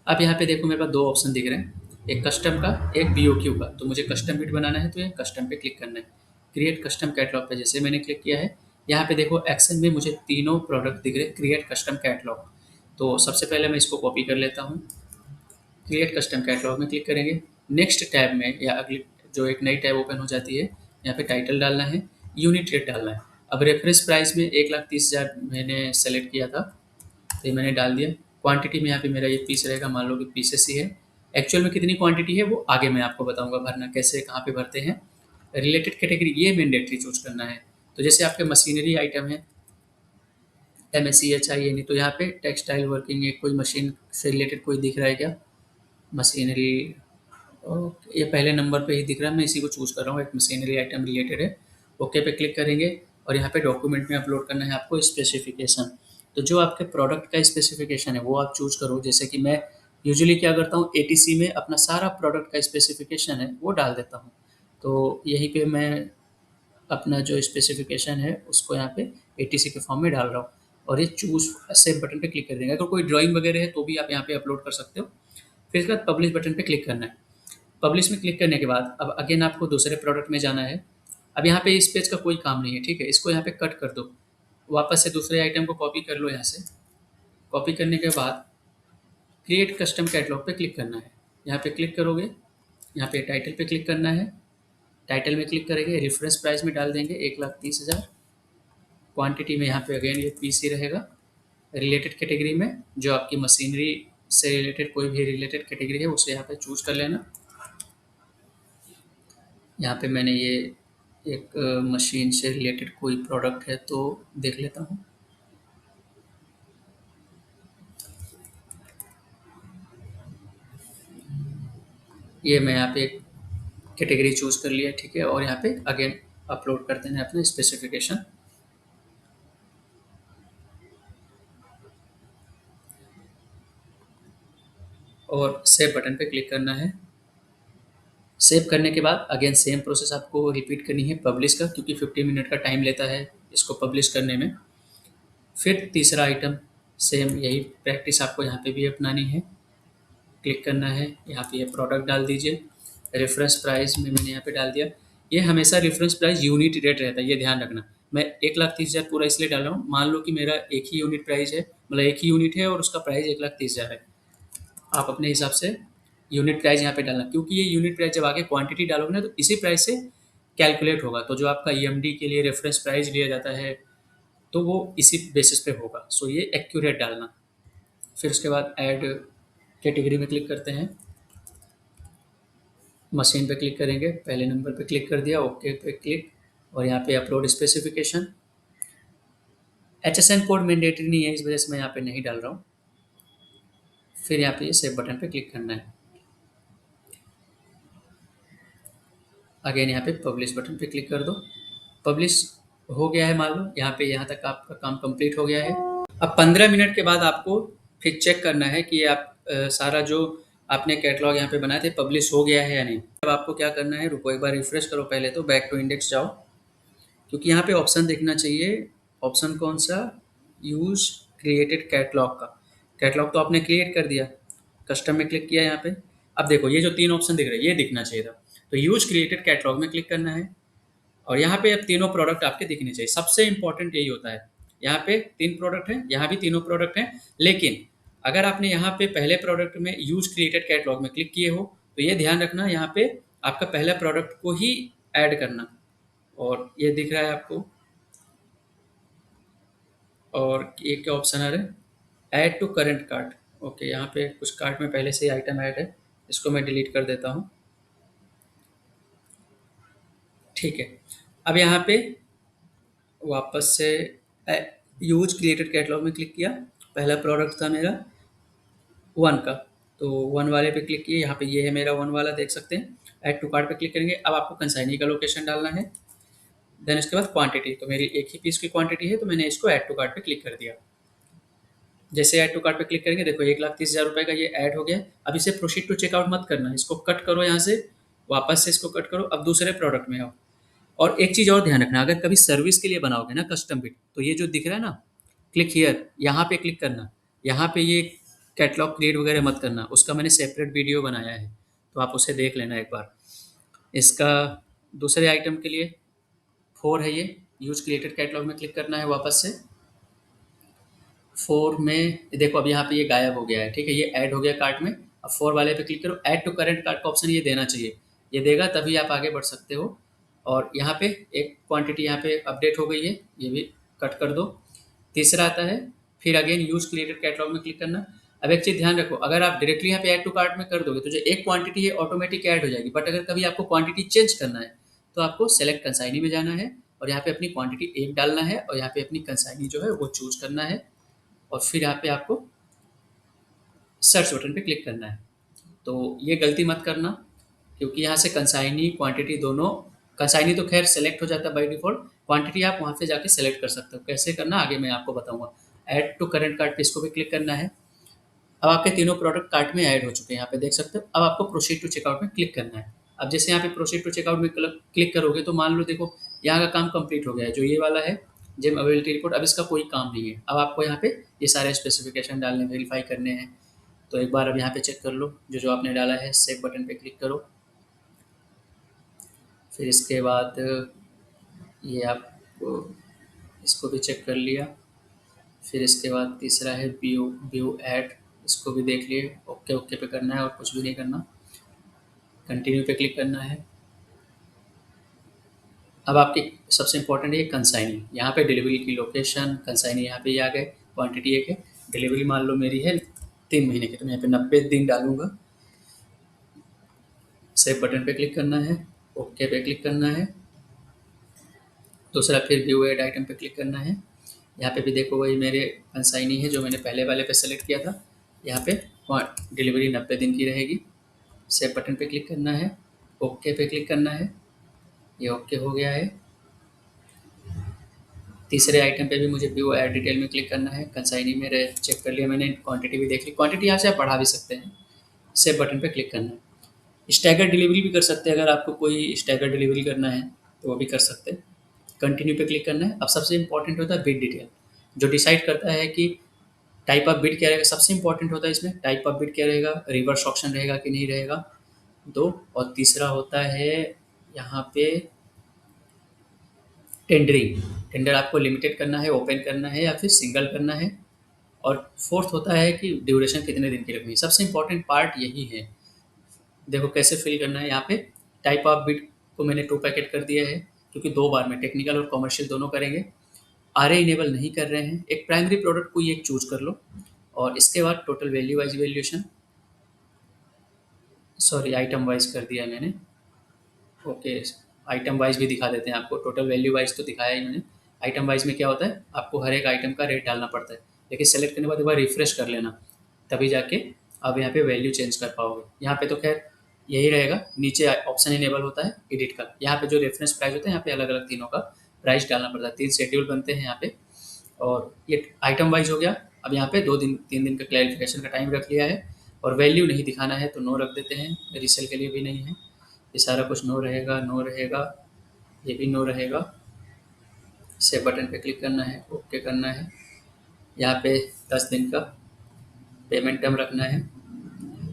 अब यहाँ पे देखो मेरे पास 2 ऑप्शन दिख रहे हैं, एक कस्टम का, एक BOQ का। तो मुझे कस्टम बिट बनाना है तो ये कस्टम पे क्लिक करना है। क्रिएट कस्टम कैटलॉग पे जैसे मैंने क्लिक किया है, यहाँ पे देखो एक्शन में मुझे तीनों प्रोडक्ट दिख रहे हैं, क्रिएट कस्टम कैटलॉग। तो सबसे पहले मैं इसको कॉपी कर लेता हूँ क्रिएट कस्टम कैटलॉग में क्लिक करेंगे। नेक्स्ट टैब में या अगली जो एक नई टैब ओपन हो जाती है, यहाँ पे टाइटल डालना है, यूनिट रेट डालना है। अब रेफरेंस प्राइस में 1,30,000 मैंने सेलेक्ट किया था, तो ये मैंने डाल दिया। क्वांटिटी में यहाँ पे मेरा ये पीस रहेगा, मान लो कि पीसेस ही है। एक्चुअल में कितनी क्वांटिटी है वो आगे मैं आपको बताऊंगा, भरना कैसे, कहाँ पे भरते हैं। रिलेटेड कैटेगरी ये मैंडेटरी चूज करना है। तो जैसे आपके मशीनरी आइटम है, MSCHI नहीं, तो यहाँ पे टेक्सटाइल वर्किंग है, कोई मशीन से रिलेटेड कोई दिख रहा है क्या, मशीनरी, ओके ये पहले नंबर पे ही दिख रहा है, मैं इसी को चूज़ कर रहा हूँ, एक मशीनरी आइटम रिलेटेड है। ओके पे क्लिक करेंगे और यहाँ पे डॉक्यूमेंट में अपलोड करना है आपको स्पेसिफिकेशन। तो जो आपके प्रोडक्ट का स्पेसिफिकेशन है वो आप चूज़ करो। जैसे कि मैं यूजुअली क्या करता हूँ, ATC में अपना सारा प्रोडक्ट का स्पेसिफिकेशन है वो डाल देता हूँ। तो यहीं पे मैं अपना जो स्पेसिफिकेशन है उसको यहाँ पे ATC के फॉर्म में डाल रहा हूँ और ये चूज़ सेव बटन पे क्लिक कर देंगे। अगर कोई ड्राइंग वगैरह है तो भी आप यहाँ पे अपलोड कर सकते हो। फिर इसके बाद पब्लिश बटन पे क्लिक करना है। पब्लिश में क्लिक करने के बाद अब अगेन आपको दूसरे प्रोडक्ट में जाना है। अब यहाँ पे इस पेज का कोई काम नहीं है, ठीक है, इसको यहाँ पे कट कर दो, वापस से दूसरे आइटम को कॉपी कर लो। यहाँ से कॉपी करने के बाद क्रिएट कस्टम कैटलॉग पे क्लिक करना है। यहाँ पे क्लिक करोगे, यहाँ पे टाइटल पे क्लिक करना है, टाइटल में क्लिक करेंगे, रेफरेंस प्राइस में डाल देंगे 1,30,000। क्वांटिटी में यहाँ पे अगेन ये पीस ही रहेगा। रिलेटेड कैटेगरी में जो आपकी मशीनरी से रिलेटेड कोई भी रिलेटेड कैटेगरी है उसे यहाँ पे चूज कर लेना। यहाँ पे मैंने ये एक मशीन से रिलेटेड कोई प्रोडक्ट है तो देख लेता हूँ। ये मैं यहाँ पे एक कैटेगरी चूज कर लिया, ठीक है, और यहाँ पे अगेन अपलोड कर देना है अपना स्पेसिफिकेशन। और सेव बटन पे क्लिक करना है। सेव करने के बाद अगेन सेम प्रोसेस आपको रिपीट करनी है पब्लिश का, क्योंकि 50 मिनट का टाइम लेता है इसको पब्लिश करने में। फिर तीसरा आइटम सेम यही प्रैक्टिस आपको यहाँ पे भी अपनानी है। क्लिक करना है, यहाँ पे ये प्रोडक्ट डाल दीजिए। रेफरेंस प्राइस में मैंने यहाँ पे डाल दिया। ये हमेशा रेफरेंस प्राइस यूनिट रेट रहता है, ये ध्यान रखना। मैं 1,30,000 पूरा इसलिए डाल रहा हूँ, मान लो कि मेरा एक ही यूनिट प्राइस है, मतलब एक ही यूनिट है और उसका प्राइस 1,30,000 है। आप अपने हिसाब से यूनिट प्राइस यहाँ पे डालना, क्योंकि ये यूनिट प्राइस जब आगे क्वांटिटी डालोगे ना तो इसी प्राइस से कैलकुलेट होगा। तो जो आपका EMD के लिए रेफरेंस प्राइस लिया जाता है तो वो इसी बेसिस पे होगा। सो ये एक्यूरेट डालना। फिर उसके बाद ऐड कैटेगरी में क्लिक करते हैं, मशीन पे क्लिक करेंगे, पहले नंबर पे क्लिक कर दिया, ओके पे क्लिक, और यहाँ पे upload specification. HSN code mandatory नहीं है, इस वजह से मैं यहाँ पे नहीं डाल रहा हूँ। फिर यहाँ पे सेव बटन पे क्लिक करना है। अगेन यहाँ पे पब्लिश बटन पे क्लिक कर दो। पब्लिश हो गया है, मान लो यहाँ पे, यहाँ तक आपका काम कंप्लीट हो गया है। अब 15 मिनट के बाद आपको फिर चेक करना है कि आप सारा जो आपने कैटलॉग यहाँ पे बनाए थे पब्लिश हो गया है या नहीं। अब आपको क्या करना है, रुको एक बार रिफ्रेश करो, पहले तो बैक टू इंडेक्स जाओ, क्योंकि यहाँ पे ऑप्शन देखना चाहिए। ऑप्शन कौन सा, यूज क्रिएटेड कैटलॉग का। कैटलॉग तो आपने क्रिएट कर दिया, कस्टम में क्लिक किया यहाँ पे। अब देखो ये जो 3 ऑप्शन दिख रहे हैं ये दिखना चाहिए था, तो यूज क्रिएटेड कैटलॉग में क्लिक करना है और यहाँ पे अब तीनों प्रोडक्ट आपके दिखने चाहिए। सबसे इंपॉर्टेंट यही होता है। यहाँ पे 3 प्रोडक्ट हैं, यहाँ भी तीनों प्रोडक्ट हैं, लेकिन अगर आपने यहाँ पे पहले प्रोडक्ट में यूज क्रिएटेड कैटलॉग में क्लिक किए हो तो ये ध्यान रखना यहाँ पे आपका पहला प्रोडक्ट को ही ऐड करना। और ये दिख रहा है आपको, और एक ऑप्शन आ रहा है add to current cart. Okay, यहाँ पे कुछ कार्ट में पहले से ही आइटम ऐड है, इसको मैं डिलीट कर देता हूँ, ठीक है। अब यहाँ पे वापस से यूज क्रिएटेड कैटलॉग में क्लिक किया, पहला प्रोडक्ट था मेरा 1 का, तो 1 वाले पे क्लिक किए, यहाँ पे ये है मेरा 1 वाला, देख सकते हैं। ऐड टू कार्ट पे क्लिक करेंगे। अब आपको कंसाइनी का लोकेशन डालना है, देन इसके बाद क्वांटिटी, तो मेरी एक ही पीस की क्वांटिटी है तो मैंने इसको ऐड टू कार्ट पे क्लिक कर दिया। जैसे ऐड टू कार्ट पे क्लिक करेंगे, देखो 1,30,000 रुपये का ये ऐड हो गया। अब इसे प्रोसीड टू चेकआउट मत करना, इसको कट करो यहाँ से, वापस से इसको कट करो, अब दूसरे प्रोडक्ट में आओ। और एक चीज़ और ध्यान रखना, अगर कभी सर्विस के लिए बनाओगे ना कस्टम बिट, तो ये जो दिख रहा है ना क्लिक हियर, यहाँ पे क्लिक करना। यहाँ पे ये कैटलॉग क्रिएट वगैरह मत करना, उसका मैंने सेपरेट वीडियो बनाया है, तो आप उसे देख लेना एक बार। इसका दूसरे आइटम के लिए 4 है, ये यूज क्रिएटेड कैटलॉग में क्लिक करना है वापस से। 4 में देखो अब यहाँ पे ये गायब हो गया है, ठीक है, ये ऐड हो गया कार्ट में। अब 4 वाले पे क्लिक करो, ऐड टू करंट कार्ड का ऑप्शन ये देना चाहिए, ये देगा तभी आप आगे बढ़ सकते हो। और यहाँ पे एक क्वांटिटी यहाँ पे अपडेट हो गई है, ये भी कट कर दो। तीसरा आता है, फिर अगेन यूज क्रिएटेड कैटलॉग में क्लिक करना। अब एक चीज़ ध्यान रखो, अगर आप डायरेक्टली यहाँ पे ऐड टू कार्ट में कर दोगे तो जो एक क्वांटिटी है ऑटोमेटिक ऐड हो जाएगी, बट अगर कभी आपको क्वांटिटी चेंज करना है तो आपको सेलेक्ट कंसाइनी में जाना है और यहाँ पे अपनी क्वांटिटी एक डालना है और यहाँ पे अपनी कंसाइनी जो है वो चूज करना है और फिर यहाँ पे आपको सर्च बटन पे क्लिक करना है। तो ये गलती मत करना, क्योंकि यहाँ से कंसाइनी क्वांटिटी दोनों, कंसाइनी तो खैर सेलेक्ट हो जाता है बाय डिफॉल्ट, क्वांटिटी आप वहाँ पे जाके सेलेक्ट कर सकते हो। कैसे करना आगे मैं आपको बताऊंगा। ऐड टू करंट कार्ट पे इसको भी क्लिक करना है। अब आपके तीनों प्रोडक्ट कार्ट में ऐड हो चुके हैं, यहाँ पे देख सकते हो। अब आपको प्रोसीड टू चेकआउट में क्लिक करना है। अब जैसे यहाँ पे प्रोसीड टू चेकआउट में क्लिक करोगे तो मान लो देखो यहाँ का काम कंप्लीट हो गया है, जो ये वाला है जिम अवेलेबिलिटी रिपोर्ट, अब इसका कोई काम नहीं है। अब आपको यहाँ पे ये सारे स्पेसिफिकेशन डालने, वेरीफाई करने हैं। तो एक बार अब यहाँ पे चेक कर लो, जो जो आपने डाला है सेव बटन पे क्लिक करो। फिर इसके बाद ये आपको इसको भी चेक कर लिया। फिर इसके बाद तीसरा है व्यू व्यू ऐड, इसको भी देख लिए। ओके ओके पे करना है और कुछ भी नहीं करना, कंटिन्यू पे क्लिक करना है। अब आपकी सबसे इम्पोर्टेंट है कंसाइनी, यहाँ पे डिलीवरी की लोकेशन, कंसाइनी यहाँ पे ही आ गए, क्वांटिटी एक है, डिलीवरी मान लो मेरी है 3 महीने की, तो मैं यहाँ पे 90 दिन डालूंगा। सेव बटन पे क्लिक करना है, ओके पे क्लिक करना है। दूसरा फिर व्यू ऐड आइटम पे क्लिक करना है। यहाँ पे भी देखो वही मेरे कंसाइनी है जो मैंने पहले वाले पे सेलेक्ट किया था। यहाँ पे डिलीवरी 90 दिन की रहेगी। सेव बटन पे क्लिक करना है, ओके पे क्लिक करना है। ये ओके हो गया है। तीसरे आइटम पे भी मुझे व्यू ऐड डिटेल में क्लिक करना है। कंसाइनी मेरे चेक कर लिया मैंने, क्वांटिटी भी देख ली, क्वांटिटी यहाँ से आप बढ़ा भी सकते हैं। सेव बटन पे क्लिक करना है। स्टैगर डिलीवरी भी कर सकते हैं, अगर आपको कोई स्टैगर डिलीवरी करना है तो वो भी कर सकते हैं। कंटिन्यू पे क्लिक करना है। अब सबसे इंपॉर्टेंट होता है बिड डिटेल, जो डिसाइड करता है कि टाइप ऑफ बिड क्या रहेगा। सबसे इंपॉर्टेंट होता है इसमें टाइप ऑफ बिड क्या रहेगा, रिवर्स ऑप्शन रहेगा कि नहीं रहेगा, दो। और तीसरा होता है यहाँ पे टेंडरिंग, टेंडर आपको लिमिटेड करना है, ओपन करना है या फिर सिंगल करना है। और फोर्थ होता है कि ड्यूरेशन कितने दिन की रखनी है। सबसे इंपॉर्टेंट पार्ट यही है। देखो कैसे फिल करना है। यहाँ पे टाइप ऑफ बिड को मैंने 2 पैकेट कर दिया है, क्योंकि 2 बार में टेक्निकल और कॉमर्शियल दोनों करेंगे। आरए इनेबल नहीं कर रहे हैं। एक प्राइमरी प्रोडक्ट कोई एक चूज कर लो और इसके बाद total value wise valuation, sorry item wise कर दिया मैंने। ओके, आइटम वाइज भी दिखा देते हैं आपको, टोटल वैल्यू वाइज तो दिखाया ही मैंने। आइटम वाइज में क्या होता है, आपको हर एक आइटम का रेट डालना पड़ता है, लेकिन सेलेक्ट करने के बाद एक बार रिफ्रेश कर लेना, तभी जाके आप यहाँ पे वैल्यू चेंज कर पाओगे। यहाँ पे तो खैर यही रहेगा। नीचे ऑप्शन इनेबल होता है एडिट का, यहाँ पे जो रेफरेंस प्राइस होता है यहाँ पे अलग अलग तीनों का प्राइस डालना पड़ता है। 3 शेड्यूल बनते हैं यहाँ पे। और ये आइटम वाइज हो गया। अब यहाँ पे 2 दिन 3 दिन का क्लैरिफिकेशन का टाइम रख लिया है। और वैल्यू नहीं दिखाना है तो नो रख देते हैं, रीसेल के लिए भी नहीं है। ये सारा कुछ नो रहेगा, नो रहेगा, ये भी नो रहेगा। सेव बटन पे क्लिक करना है, ओके करना है। यहाँ पे 10 दिन का पेमेंट टर्म रखना है।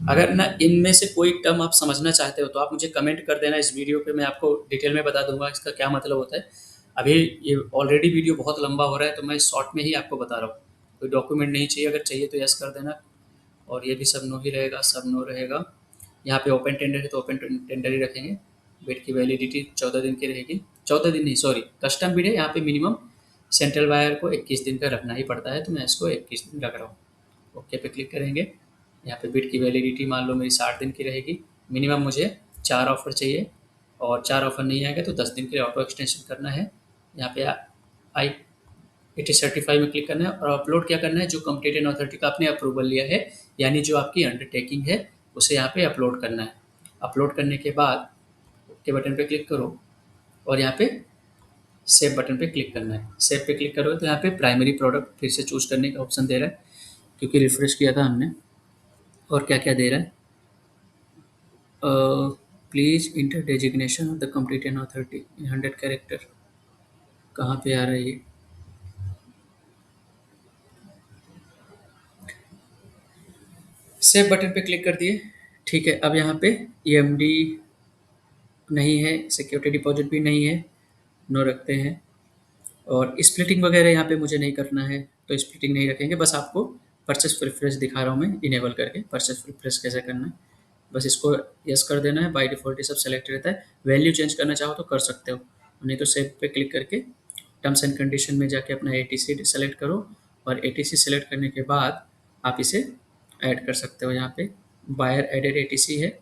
अगर ना इनमें से कोई टर्म आप समझना चाहते हो तो आप मुझे कमेंट कर देना इस वीडियो पे, मैं आपको डिटेल में बता दूंगा इसका क्या मतलब होता है। अभी ये ऑलरेडी वीडियो बहुत लंबा हो रहा है तो मैं शॉर्ट में ही आपको बता रहा हूँ। कोई डॉक्यूमेंट नहीं चाहिए, अगर चाहिए तो यस कर देना। और ये भी सब नो ही रहेगा, सब नो रहेगा। यहाँ पे ओपन टेंडर है तो ओपन टेंडर ही रखेंगे। बिड की वैलिडिटी 14 दिन की रहेगी, 14 दिन नहीं सॉरी, कस्टम बिड है। यहाँ पे मिनिमम सेंट्रल वायर को 21 दिन का रखना ही पड़ता है, तो मैं इसको 21 दिन रख रहा हूँ। ओके पे क्लिक करेंगे। यहाँ पे बिड की वैलिडिटी मान लो मेरी 60 दिन की रहेगी। मिनिमम मुझे 4 ऑफर चाहिए और 4 ऑफर नहीं आएगा तो 10 दिन के लिए ऑटो एक्सटेंशन करना है। यहाँ पे आई इट सर्टिफाई में क्लिक करना है और अपलोड क्या करना है, जो कॉम्पिटेंट अथॉरिटी का आपने अप्रूवल लिया है, यानी जो आपकी अंडरटेकिंग है उसे यहाँ पे अपलोड करना है। अपलोड करने के बाद ओके बटन पे क्लिक करो और यहाँ पे सेव बटन पे क्लिक करना है। सेव पे क्लिक करोगे तो यहाँ पे प्राइमरी प्रोडक्ट फिर से चूज करने का ऑप्शन दे रहा है, क्योंकि रिफ्रेश किया था हमने। और क्या क्या दे रहा है, please inter designation of the competent authority in 100 character. कहाँ पे आ रहा है ये, सेव बटन पे क्लिक कर दिए। ठीक है, अब यहाँ पे EMD नहीं है, सिक्योरिटी डिपॉजिट भी नहीं है, नो रखते हैं। और स्प्लिटिंग वगैरह यहाँ पे मुझे नहीं करना है तो स्प्लिटिंग नहीं रखेंगे, बस आपको परचेस प्रेफरेंस दिखा रहा हूँ मैं इनेबल करके, परचेस प्रेफरेंस कैसे करना है। बस इसको यस कर देना है, बाय डिफ़ॉल्ट ये सब सेलेक्ट रहता है। वैल्यू चेंज करना चाहो तो कर सकते हो, नहीं तो सेव पे क्लिक करके टर्म्स एंड कंडीशन में जाके अपना एटीसी सेलेक्ट करो और एटीसी सेलेक्ट करने के बाद आप इसे ऐड कर सकते हो। यहाँ पे बायर एडेड एटीसी है,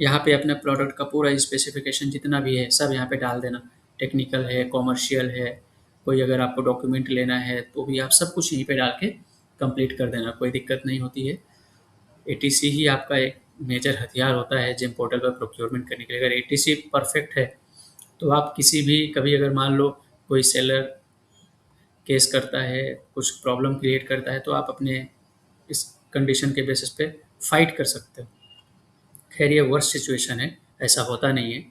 यहाँ पे अपने प्रोडक्ट का पूरा स्पेसिफिकेशन जितना भी है सब यहाँ पे डाल देना। टेक्निकल है, कॉमर्शियल है, कोई अगर आपको डॉक्यूमेंट लेना है तो भी आप सब कुछ यहीं पे डाल के कंप्लीट कर देना, कोई दिक्कत नहीं होती है। एटीसी ही आपका एक मेजर हथियार होता है जेम पोर्टल पर प्रोक्योरमेंट करने के लिए। अगर एटीसी परफेक्ट है तो आप किसी भी कभी अगर मान लो कोई सेलर केस करता है, कुछ प्रॉब्लम क्रिएट करता है, तो आप अपने इस कंडीशन के बेसिस पे फाइट कर सकते हो। खैर ये वर्स्ट सिचुएशन है, ऐसा होता नहीं है।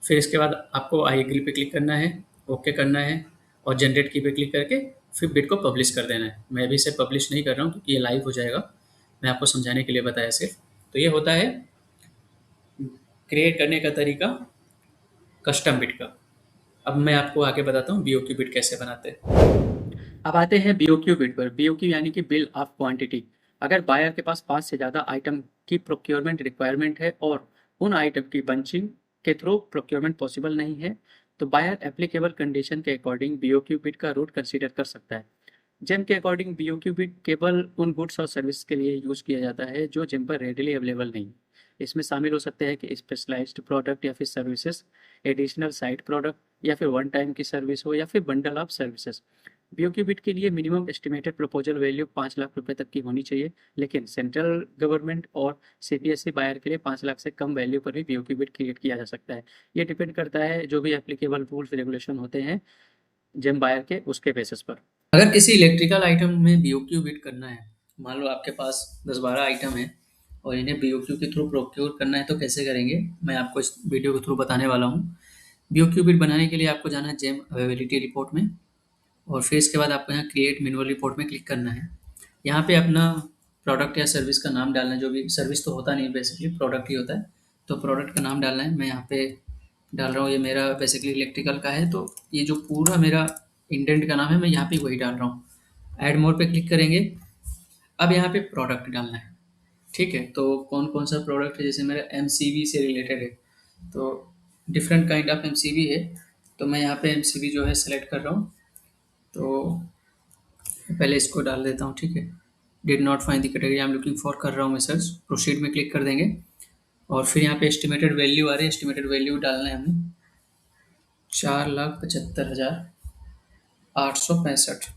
फिर इसके बाद आपको आई एग्री पे क्लिक करना है, ओके करना है और जनरेट की पे क्लिक करके फिर बिट को पब्लिश कर देना है। मैं अभी इसे पब्लिश नहीं कर रहा हूँ क्योंकि ये लाइव हो जाएगा, मैं आपको समझाने के लिए बताया सिर्फ। तो ये होता है क्रिएट करने का तरीका कस्टम बिट का। अब मैं आपको आगे बताता हूँ बीओक्यू बिट कैसे बनाते हैं। अब आते हैं बीओक्यू बिट पर। बीओक्यू यानी कि बिल ऑफ क्वांटिटी। अगर बायर के पास 5 से ज़्यादा आइटम की प्रोक्योरमेंट रिक्वायरमेंट है और उन आइटम की बंचिंग के थ्रू प्रोक्योरमेंट पॉसिबल नहीं है, तो बायर एप्लीकेबल कंडीशन के अकॉर्डिंग बीओक्यू बिट का रूट कंसीडर कर सकता है। जेम के अकॉर्डिंग बीओक्यू बिट केवल उन गुड्स और सर्विस के लिए यूज़ किया जाता है जो जेम पर रेडिली अवेलेबल नहीं। इसमें शामिल हो सकते हैं कि स्पेशलाइज्ड प्रोडक्ट या फिर सर्विसेज, एडिशनल साइड प्रोडक्ट या फिर वन टाइम की सर्विस हो या फिर bundle of services. BOQ bit के लिए minimum estimated proposal value 5 lakh रुपए तक की होनी चाहिए, लेकिन सेंट्रल गवर्नमेंट और सीपीएससी बायर के लिए 5 लाख से कम वैल्यू पर भी बीओक्यू बिट क्रिएट किया जा सकता है। ये डिपेंड करता है जो भी एप्लीकेबल रूल्स रेगुलेशन होते हैं जेम बायर के, उसके बेसिस पर। अगर किसी इलेक्ट्रिकल आइटम में बीओक्यू बिट करना है, मान लो आपके पास 10-12 आइटम है और इन्हें बीओक्यू के थ्रू प्रोक्योर करना है, तो कैसे करेंगे मैं आपको इस वीडियो के थ्रू बताने वाला हूँ। बीओक्यू बिट बनाने के लिए आपको जाना है जेम अवेलेबिलिटी रिपोर्ट में और फिर इसके बाद आपको यहाँ क्रिएट मैनुअल रिपोर्ट में क्लिक करना है। यहाँ पे अपना प्रोडक्ट या सर्विस का नाम डालना है, जो भी सर्विस तो होता नहीं बेसिकली प्रोडक्ट ही होता है, तो प्रोडक्ट का नाम डालना है। मैं यहाँ पे डाल रहा हूँ, ये मेरा बेसिकली इलेक्ट्रिकल का है, तो ये जो पूरा मेरा इंडेंट का नाम है मैं यहाँ पे वही डाल रहा हूँ। ऐड मोर पे क्लिक करेंगे। अब यहाँ पे प्रोडक्ट डालना है, ठीक है। तो कौन कौन सा प्रोडक्ट है, जैसे मेरा एमसीबी से रिलेटेड है तो डिफरेंट काइंड ऑफ एमसीबी है, तो मैं यहाँ पे एमसीबी जो है सेलेक्ट कर रहा हूँ। तो पहले इसको डाल देता हूँ, ठीक है। Did not find the category I am looking for कर रहा हूँ मैं सर्च। प्रोसीड में क्लिक कर देंगे और फिर यहाँ पे एस्टिमेटेड वैल्यू आ रही है, एस्टिमेटेड वैल्यू डालना है हमें 4,75,865,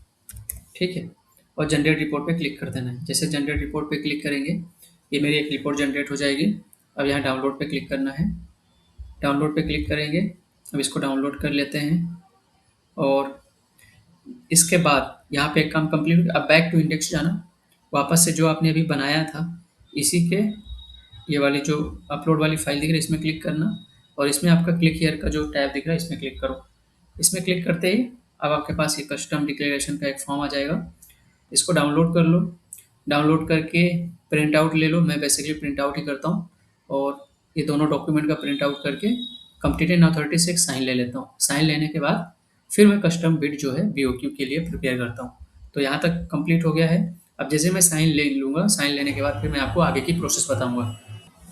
ठीक है। और जनरेट रिपोर्ट पे क्लिक कर देना है। जैसे जनरेट रिपोर्ट पे क्लिक करेंगे ये मेरी एक रिपोर्ट जनरेट हो जाएगी। अब यहाँ डाउनलोड पे क्लिक करना है, डाउनलोड पे क्लिक करेंगे। अब इसको डाउनलोड कर लेते हैं और इसके बाद यहाँ पे एक काम कंप्लीट। अब बैक टू इंडेक्स जाना, वापस से जो आपने अभी बनाया था इसी के ये वाली जो अपलोड वाली फाइल दिख रही है इसमें क्लिक करना और इसमें आपका क्लिक हियर का जो टैब दिख रहा है इसमें क्लिक करो। इसमें क्लिक करते ही अब आपके पास ये कस्टम डिक्लेरेशन का एक फॉर्म आ जाएगा, इसको डाउनलोड कर लो। डाउनलोड करके प्रिंट आउट ले लो, मैं बेसिकली प्रिंट आउट ही करता हूँ और ये दोनों डॉक्यूमेंट का प्रिंट आउट करके कंप्लीटेड अथॉरिटी से एक साइन ले लेता हूँ। साइन लेने के बाद फिर मैं कस्टम बिट जो है बीओक्यू के लिए प्रिपेयर करता हूँ। तो यहाँ तक कंप्लीट हो गया है। अब जैसे मैं साइन ले लूँगा, साइन लेने के बाद फिर मैं आपको आगे की प्रोसेस बताऊँगा।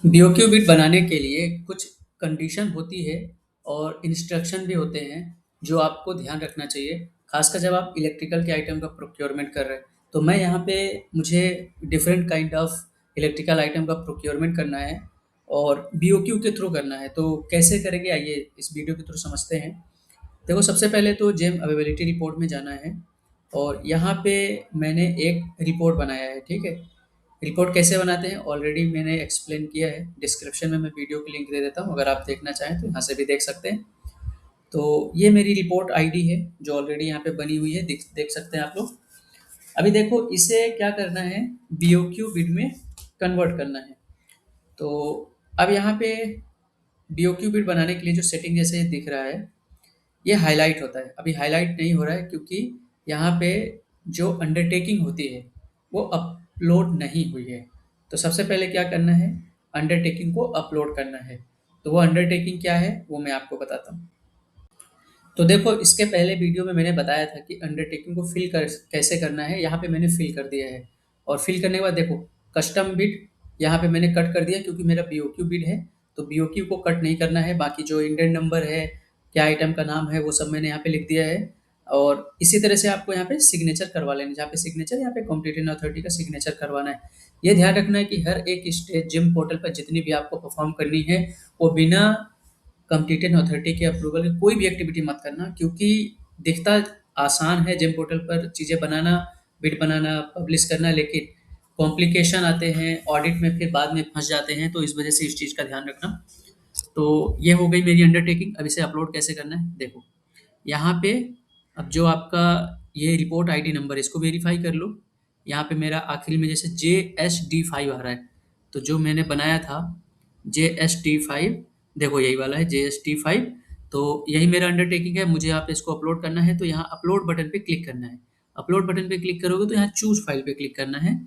बीओक्यू बिट बनाने के लिए कुछ कंडीशन होती है और इंस्ट्रक्शन भी होते हैं जो आपको ध्यान रखना चाहिए, खासकर जब आप इलेक्ट्रिकल के आइटम का प्रोक्योरमेंट कर रहे हैं। तो मैं यहाँ पे मुझे different kind of electrical item का प्रोक्योरमेंट करना है और बीओक्यू के थ्रू करना है। तो कैसे करेंगे आइए इस वीडियो के थ्रू समझते हैं। देखो सबसे पहले तो जेम अवेलेबिलिटी रिपोर्ट में जाना है और यहाँ पे मैंने एक रिपोर्ट बनाया है, ठीक है। रिपोर्ट कैसे बनाते हैं ऑलरेडी मैंने एक्सप्लेन किया है, डिस्क्रिप्शन में मैं वीडियो की लिंक दे देता हूँ, अगर आप देखना चाहें तो यहाँ से भी देख सकते हैं। तो ये मेरी रिपोर्ट आईडी है जो ऑलरेडी यहाँ पे बनी हुई है, देख सकते हैं आप लोग। अभी देखो इसे क्या करना है, बीओक्यू बिट में कन्वर्ट करना है। तो अब यहाँ पे बीओक्यू बिट बनाने के लिए जो सेटिंग जैसे दिख रहा है ये हाईलाइट होता है, अभी हाईलाइट नहीं हो रहा है क्योंकि यहाँ पे जो अंडरटेकिंग होती है वो अपलोड नहीं हुई है। तो सबसे पहले क्या करना है, अंडरटेकिंग को अपलोड करना है। तो वो अंडरटेकिंग क्या है वो मैं आपको बताता हूँ। तो देखो, इसके पहले वीडियो में मैंने बताया था कि अंडरटेकिंग को फिल कर कैसे करना है। यहाँ पे मैंने फिल कर दिया है, और फिल करने के बाद देखो कस्टम बिड यहाँ पे मैंने कट कर दिया, क्योंकि मेरा बीओक्यू बिड है। तो बीओक्यू को कट नहीं करना है, बाकी जो इंडेंट नंबर है, क्या आइटम का नाम है, वो सब मैंने यहाँ पे लिख दिया है। और इसी तरह से आपको यहाँ पे सिग्नेचर करवा लेना, जहाँ पे सिग्नेचर, यहाँ पे कॉम्पिटेंट अथॉरिटी का सिग्नेचर करवाना है। ये ध्यान रखना है कि हर एक स्टेज जिम पोर्टल पर जितनी भी आपको परफॉर्म करनी है, वो बिना कंपटीटेंट अथॉरिटी के अप्रूवल के कोई भी एक्टिविटी मत करना, क्योंकि दिखता आसान है जिम पोर्टल पर चीज़ें बनाना, बिड बनाना, पब्लिश करना, लेकिन कॉम्प्लिकेशन आते हैं ऑडिट में, फिर बाद में फंस जाते हैं। तो इस वजह से इस चीज़ का ध्यान रखना। तो ये हो गई मेरी अंडरटेकिंग। अब इसे अपलोड कैसे करना है देखो, यहाँ पे अब जो आपका ये रिपोर्ट आईडी नंबर, इसको वेरीफाई कर लो। यहाँ पे मेरा आखिरी में जैसे JSD5 आ रहा है, तो जो मैंने बनाया था JSD5, देखो यही वाला है JSD5। तो यही मेरा अंडरटेकिंग है, मुझे यहाँ पे इसको अपलोड करना है। तो यहाँ अपलोड बटन पे क्लिक करना है। अपलोड बटन पे क्लिक करोगे तो यहाँ चूज फाइल पे क्लिक करना है।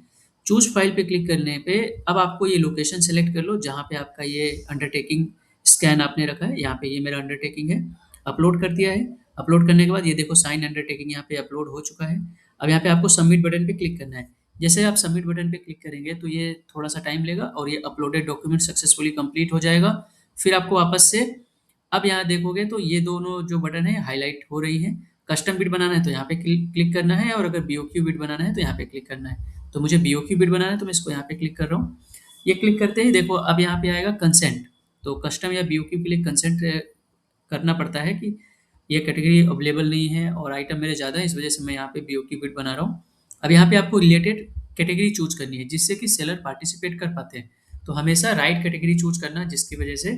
चूज फाइल पे क्लिक करने पे अब आपको ये लोकेशन सेलेक्ट कर लो जहाँ पे आपका ये अंडरटेकिंग स्कैन आपने रखा है। यहाँ पे ये मेरा अंडरटेकिंग है, अपलोड कर दिया है। अपलोड करने के बाद ये देखो साइन अंडरटेकिंग यहाँ पे अपलोड हो चुका है। अब यहाँ पे आपको सबमिट बटन पे क्लिक करना है। जैसे आप सबमिट बटन पे क्लिक करेंगे तो ये थोड़ा सा टाइम लेगा और ये अपलोडेड डॉक्यूमेंट सक्सेसफुली कंप्लीट हो जाएगा। फिर आपको वापस से अब यहाँ देखोगे तो ये दोनों जो बटन है हाईलाइट हो रही है। कस्टम बिट बनाना है तो यहाँ पे क्लिक करना है, और अगर बीओक्यू बिट बनाना है तो यहाँ पे क्लिक करना है। तो मुझे बीओक्यू बिट बनाना है तो मैं इसको यहाँ पे क्लिक कर रहा हूँ। ये क्लिक करते ही देखो अब यहाँ पे आएगा कंसेंट। तो कस्टम या बीओक्यू के लिए कंसेंट करना पड़ता है कि ये कैटेगरी अवेलेबल नहीं है और आइटम मेरे ज़्यादा है, इस वजह से मैं यहाँ पे बीओक्यू बिट बना रहा हूँ। अब यहाँ पे आपको रिलेटेड कैटेगरी चूज करनी है जिससे कि सेलर पार्टिसिपेट कर पाते हैं। तो हमेशा राइट कैटेगरी चूज करना जिसकी वजह से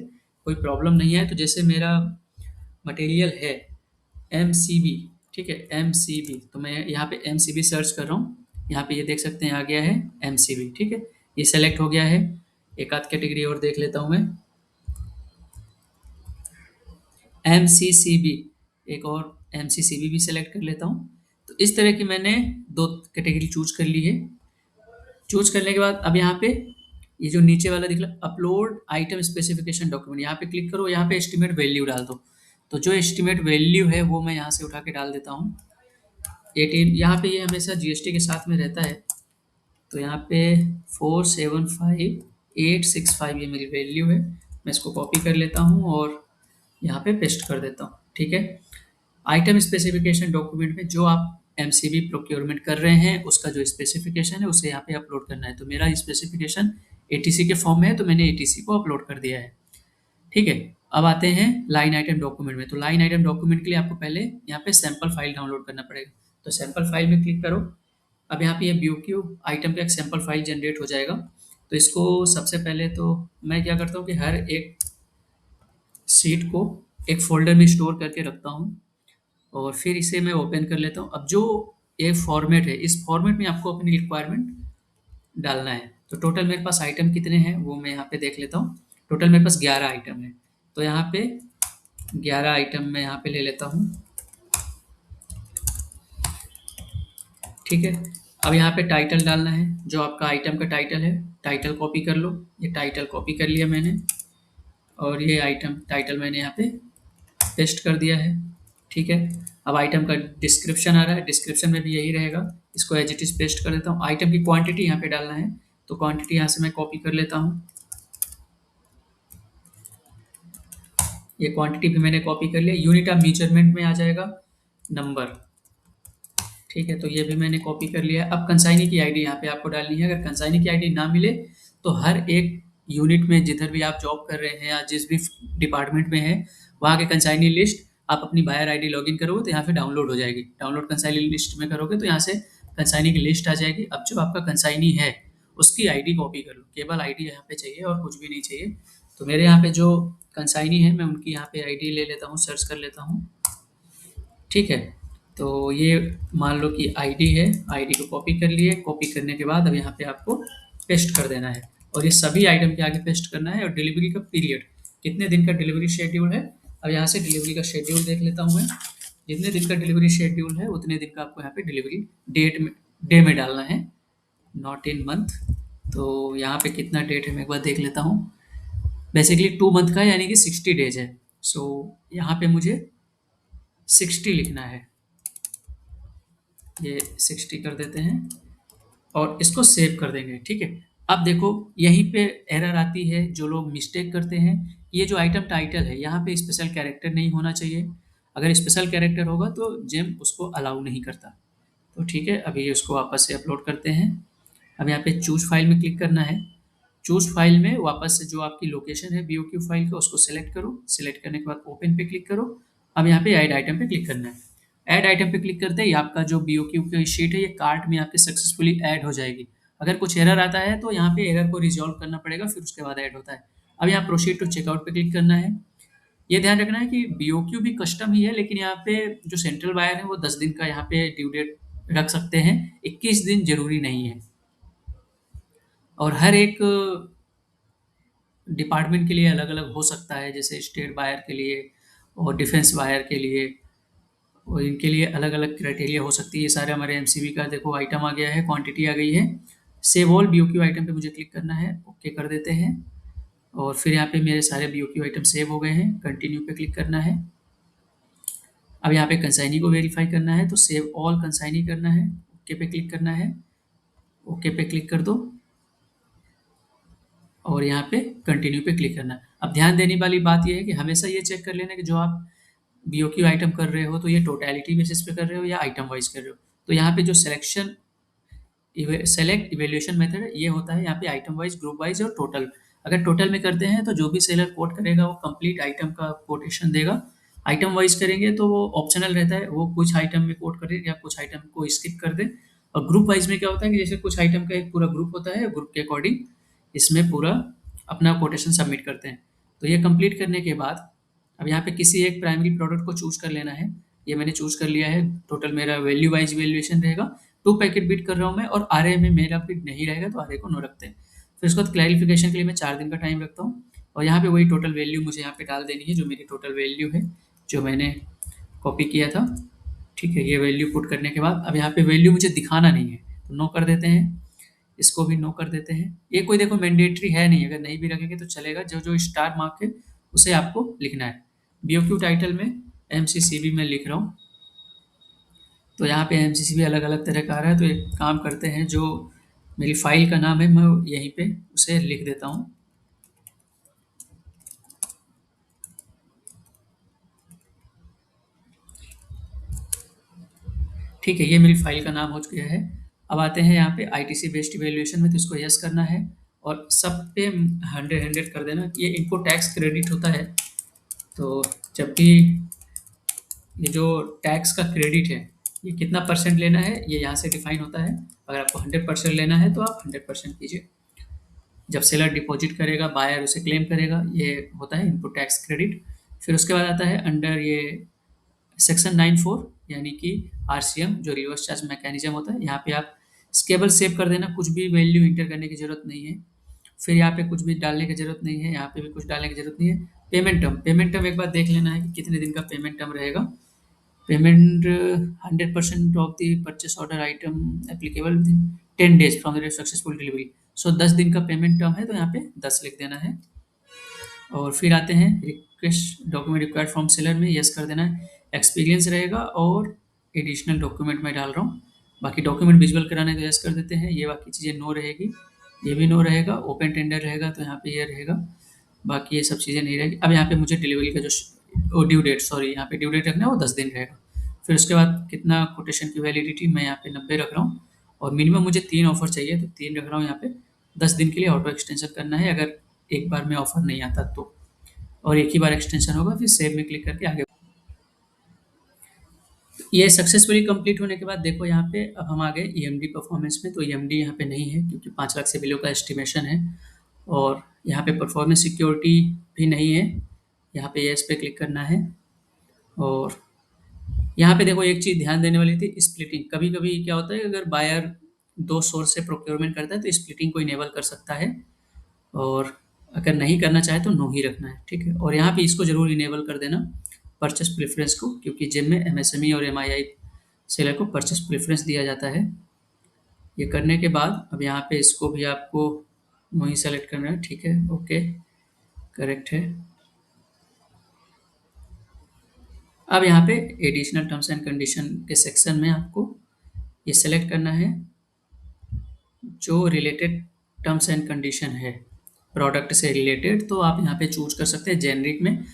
कोई प्रॉब्लम नहीं है। तो जैसे मेरा मटेरियल है MCB, ठीक है, MCB, तो मैं यहाँ पे MCB सर्च कर रहा हूँ। यहाँ पे ये देख सकते हैं आ गया है MCB, ठीक है, ये सेलेक्ट हो गया है। एक आध कैटेगरी और देख लेता हूँ मैं, MCCB, एक और MCCB भी सेलेक्ट कर लेता हूँ। तो इस तरह की मैंने दो कैटेगरी चूज कर ली है। चूज करने के बाद अब यहाँ पे ये जो नीचे वाला दिख रहा अपलोड आइटम स्पेसिफिकेशन डॉक्यूमेंट, यहाँ पे क्लिक करो, यहाँ पे एस्टिमेट वैल्यू डाल दो। तो जो एस्टिमेट वैल्यू है वो मैं यहाँ से उठा के डाल देता हूँ 18। यहाँ पे ये हमेशा GST के साथ में रहता है। तो यहाँ पे 475865 ये मेरी वैल्यू है। मैं इसको कॉपी कर लेता हूँ और यहाँ पे पेस्ट कर देता हूँ, ठीक है। आइटम स्पेसिफिकेशन डॉक्यूमेंट में जो आप MCB प्रोक्योरमेंट कर रहे हैं उसका जो स्पेसिफिकेशन है उसे यहाँ पे अपलोड करना है। तो मेरा स्पेसिफिकेशन ATC के फॉर्म में है, तो मैंने ATC को अपलोड कर दिया है, ठीक है। अब आते हैं लाइन आइटम डॉक्यूमेंट में। तो लाइन आइटम डॉक्यूमेंट के लिए आपको पहले यहाँ पे सैंपल फाइल डाउनलोड करना पड़ेगा। तो सैंपल फाइल में क्लिक करो। अब यहाँ पे ये BOQ आइटम का एक सैंपल फाइल जनरेट हो जाएगा। तो इसको सबसे पहले तो मैं क्या करता हूँ कि हर एक सीट को एक फोल्डर में स्टोर करके रखता हूँ, और फिर इसे मैं ओपन कर लेता हूँ। अब जो ये फॉर्मेट है, इस फॉर्मेट में आपको अपनी रिक्वायरमेंट डालना है। तो टोटल मेरे पास आइटम कितने हैं वो मैं यहाँ पे देख लेता हूँ। टोटल मेरे पास 11 आइटम है। तो यहाँ पे 11 आइटम मैं यहाँ पे ले लेता हूँ, ठीक है। अब यहाँ पे टाइटल डालना है, जो आपका आइटम का टाइटल है, टाइटल कॉपी कर लो। ये टाइटल कॉपी कर लिया मैंने, और ये आइटम टाइटल मैंने यहाँ पे पेस्ट कर दिया है, ठीक है। अब आइटम का डिस्क्रिप्शन आ रहा है, डिस्क्रिप्शन में भी यही रहेगा। इसको एज इट इज पेस्ट कर देता हूँ। आइटम की क्वांटिटी यहाँ पे डालना है, तो क्वांटिटी यहाँ से मैं कॉपी कर लेता हूँ। ये क्वांटिटी भी मैंने कॉपी कर लिया। यूनिट ऑफ मेजरमेंट में आ जाएगा नंबर, ठीक है। तो ये भी मैंने कॉपी कर लिया। अब कंसाइनी की आईडी यहाँ पे आपको डालनी है। अगर कंसाइनी की आईडी ना मिले तो हर एक यूनिट में जिधर भी आप जॉब कर रहे हैं या जिस भी डिपार्टमेंट में है वहाँ के कंसाइनी लिस्ट आप अपनी बायर आईडी लॉगिन करोगे तो यहाँ पे डाउनलोड हो जाएगी। डाउनलोड कंसाइनी लिस्ट में करोगे तो यहाँ से कंसाइनी की लिस्ट आ जाएगी। अब जो आपका कंसाइनी है उसकी आईडी कॉपी कर लो, केवल आईडी यहाँ पे चाहिए और कुछ भी नहीं चाहिए। तो मेरे यहाँ पे जो कंसाइनी है मैं उनकी यहाँ पे आईडी ले लेता हूँ, सर्च कर लेता हूँ, ठीक है। तो ये मान लो कि आईडी है, आईडी को कॉपी कर लिए। कॉपी करने के बाद अब यहाँ पे आपको पेस्ट कर देना है, और ये सभी आइटम के आगे पेस्ट करना है। और डिलीवरी का पीरियड, कितने दिन का डिलीवरी शेड्यूल है। अब यहाँ से डिलीवरी का शेड्यूल देख लेता हूँ मैं। जितने दिन का डिलीवरी शेड्यूल है उतने दिन का आपको यहाँ पे डिलीवरी डेट में डे में डालना है, नॉट इन मंथ। तो यहाँ पे कितना डेट है मैं एक बार देख लेता हूँ। बेसिकली 2 मंथ का है, यानी कि 60 डेज है। सो यहाँ पे मुझे 60 लिखना है, ये 60 कर देते हैं और इसको सेव कर देंगे। ठीक है, अब देखो यहीं पे एरर आती है, जो लोग मिस्टेक करते हैं, ये जो आइटम टाइटल है यहाँ पे स्पेशल कैरेक्टर नहीं होना चाहिए। अगर स्पेशल कैरेक्टर होगा तो जेम उसको अलाउ नहीं करता। तो ठीक है, अभी इसको वापस से अपलोड करते हैं। अब यहाँ पे चूज फाइल में क्लिक करना है। चूज फाइल में वापस से जो आपकी लोकेशन है BOQ फाइल का उसको सिलेक्ट करो। सिलेक्ट करने के बाद ओपन पे क्लिक करो। अब यहाँ पे ऐड आइटम पे क्लिक करना है। ऐड आइटम पे क्लिक करते ही आपका जो BOQ की शीट है ये कार्ट में आपके सक्सेसफुली ऐड हो जाएगी। अगर कुछ एरर आता है तो यहाँ पे एरर को रिजॉल्व करना पड़ेगा, फिर उसके बाद ऐड होता है। अब यहाँ प्रोसीड टू चेकआउट पे क्लिक करना है। ये ध्यान रखना है कि BOQ भी कस्टम ही है, लेकिन यहाँ पे जो सेंट्रल बायर है वो 10 दिन का यहाँ पे ड्यू डेट रख सकते हैं, 21 दिन जरूरी नहीं है। और हर एक डिपार्टमेंट के लिए अलग अलग हो सकता है, जैसे स्टेट बायर के लिए और डिफेंस बायर के लिए, और इनके लिए अलग अलग क्राइटेरिया हो सकती है। ये सारे हमारे MCB का देखो आइटम आ गया है, क्वांटिटी आ गई है। सेव ऑल BOQ आइटम पे मुझे क्लिक करना है, ओके कर देते हैं। और फिर यहाँ पे मेरे सारे BOQ आइटम सेव हो गए हैं, कंटिन्यू पे क्लिक करना है। अब यहाँ पे कंसाइनी को वेरीफाई करना है तो सेव ऑल कंसाइनी करना है, ओके पे क्लिक करना है, ओके पे क्लिक कर दो और यहाँ पे कंटिन्यू पे क्लिक करना है। अब ध्यान देने वाली बात ये है कि हमेशा ये चेक कर लेना कि जो आप BOQ आइटम कर रहे हो तो ये टोटलिटी बेसिस पे कर रहे हो या आइटम वाइज कर रहे हो। तो यहाँ पे जो सेलेक्ट इवेल्यूएशन मेथड है ये होता है यहाँ पे आइटम वाइज, ग्रुप वाइज और टोटल। अगर टोटल में करते हैं तो जो भी सेलर कोट करेगा वो कंप्लीट आइटम का कोटेशन देगा। आइटम वाइज करेंगे तो वो ऑप्शनल रहता है, वो कुछ आइटम में कोट करे या कुछ आइटम को स्किप कर दे। और ग्रुप वाइज में क्या होता है कि जैसे कुछ आइटम का एक पूरा ग्रुप होता है, ग्रुप के अकॉर्डिंग इसमें पूरा अपना कोटेशन सबमिट करते हैं। तो ये कंप्लीट करने के बाद अब यहाँ पे किसी एक प्राइमरी प्रोडक्ट को चूज कर लेना है। ये मैंने चूज कर लिया है। टोटल मेरा वैल्यू वाइज वैल्यूएशन रहेगा। 2 पैकेट बिट कर रहा हूँ मैं और RA में मेरा बिट नहीं रहेगा तो RA को नो रखते हैं। फिर उसके बाद क्लैरिफिकेशन के लिए मैं 4 दिन का टाइम रखता हूँ और यहाँ पे वही टोटल वैल्यू मुझे यहाँ पे डाल देनी है, जो मेरी टोटल वैल्यू है, जो मैंने कॉपी किया था। ठीक है, ये वैल्यू पुट करने के बाद अब यहाँ पे वैल्यू मुझे दिखाना नहीं है तो नो कर देते हैं। इसको भी नो कर देते हैं। ये कोई देखो मैंडेटरी है नहीं, अगर नहीं भी रखेंगे तो चलेगा। जो जो स्टार मार्क है उसे आपको लिखना है। BOQ टाइटल में MCCB में लिख रहा हूँ। तो यहाँ पे MCCB अलग अलग तरह का आ रहा है, तो एक काम करते हैं, जो मेरी फाइल का नाम है मैं यहीं पे उसे लिख देता हूँ। ठीक है, ये मेरी फाइल का नाम हो गया है। अब आते हैं यहाँ पे ITC बेस्ड इवेल्युएशन में, तो इसको यस करना है और सब पे 100 कर देना। ये इनको टैक्स क्रेडिट होता है, तो जब भी ये जो टैक्स का क्रेडिट है ये कितना परसेंट लेना है ये यहाँ से डिफाइन होता है। अगर आपको 100% लेना है तो आप 100% कीजिए। जब सेलर डिपॉजिट करेगा बायर उसे क्लेम करेगा, ये होता है इनपुट टैक्स क्रेडिट। फिर उसके बाद आता है अंडर ये सेक्शन 94 यानी कि RCM जो रिवर्स चार्ज मैकेनिज्म होता है। यहाँ पे आप स्केबल सेव कर देना, कुछ भी वैल्यू इंटर करने की जरूरत नहीं है। फिर यहाँ पे कुछ भी डालने की जरूरत नहीं है, यहाँ पे भी कुछ डालने की जरूरत नहीं है। पेमेंट टर्म एक बार देख लेना है कि कितने दिन का पेमेंट टर्म रहेगा। Payment 100% of the purchase order item applicable 10 days from the successful delivery. So 10 दिन का पेमेंट टर्म है तो यहाँ पे 10 लिख देना है। और फिर आते हैं request document required from seller में यस कर देना है। एक्सपीरियंस रहेगा और एडिशनल डॉक्यूमेंट मैं डाल रहा हूँ। बाकी डॉक्यूमेंट विजुअल कराने तो यस कर देते हैं। ये बाकी चीज़ें नो रहेगी, ये भी नो रहेगा। ओपन टेंडर रहेगा तो यहाँ पे ये रहेगा, बाकी ये सब चीज़ें नहीं रहेगी। अब यहाँ पे मुझे डिलीवरी का जो ड्यू डेट, सॉरी यहाँ पे ड्यू डेट रखना है वो 10 दिन रहेगा। फिर उसके बाद कितना कोटेशन की वैलिडिटी मैं यहाँ पे 90 रख रहा हूँ और मिनिमम मुझे 3 ऑफर चाहिए तो 3 रख रहा हूँ यहाँ पे। 10 दिन के लिए ऑटो एक्सटेंशन करना है अगर एक बार में ऑफर नहीं आता तो, और एक ही बार एक्सटेंशन होगा। फिर सेव में क्लिक करके आगे। ये सक्सेसफुली कंप्लीट होने के बाद देखो यहाँ पे अब हम आ गए EMD परफॉर्मेंस में। तो EMD यहाँ पे नहीं है क्योंकि 5 लाख से बिलो का एस्टिमेशन है। और यहाँ पे परफॉर्मेंस सिक्योरिटी भी नहीं है, यहाँ पे यस पे क्लिक करना है। और यहाँ पे देखो एक चीज़ ध्यान देने वाली थी, स्प्लिटिंग। कभी कभी क्या होता है अगर बायर 2 सोर्स से प्रोक्योरमेंट करता है तो स्प्लिटिंग को इनेबल कर सकता है, और अगर नहीं करना चाहे तो नो ही रखना है। ठीक है, और यहाँ पे इसको जरूर इनेबल कर देना परचेस प्रेफरेंस को, क्योंकि जिम में MSME और MII सेलर को परचेस प्रेफरेंस दिया जाता है। ये करने के बाद अब यहाँ पे इसको भी आपको वहीं सेलेक्ट करना है। ठीक है, ओके, करेक्ट है। अब यहाँ पे एडिशनल टर्म्स एंड कंडीशन के सेक्शन में आपको ये सेलेक्ट करना है जो रिलेटेड टर्म्स एंड कंडीशन है प्रोडक्ट से रिलेटेड, तो आप यहाँ पे चूज कर सकते हैं जेनरिक में।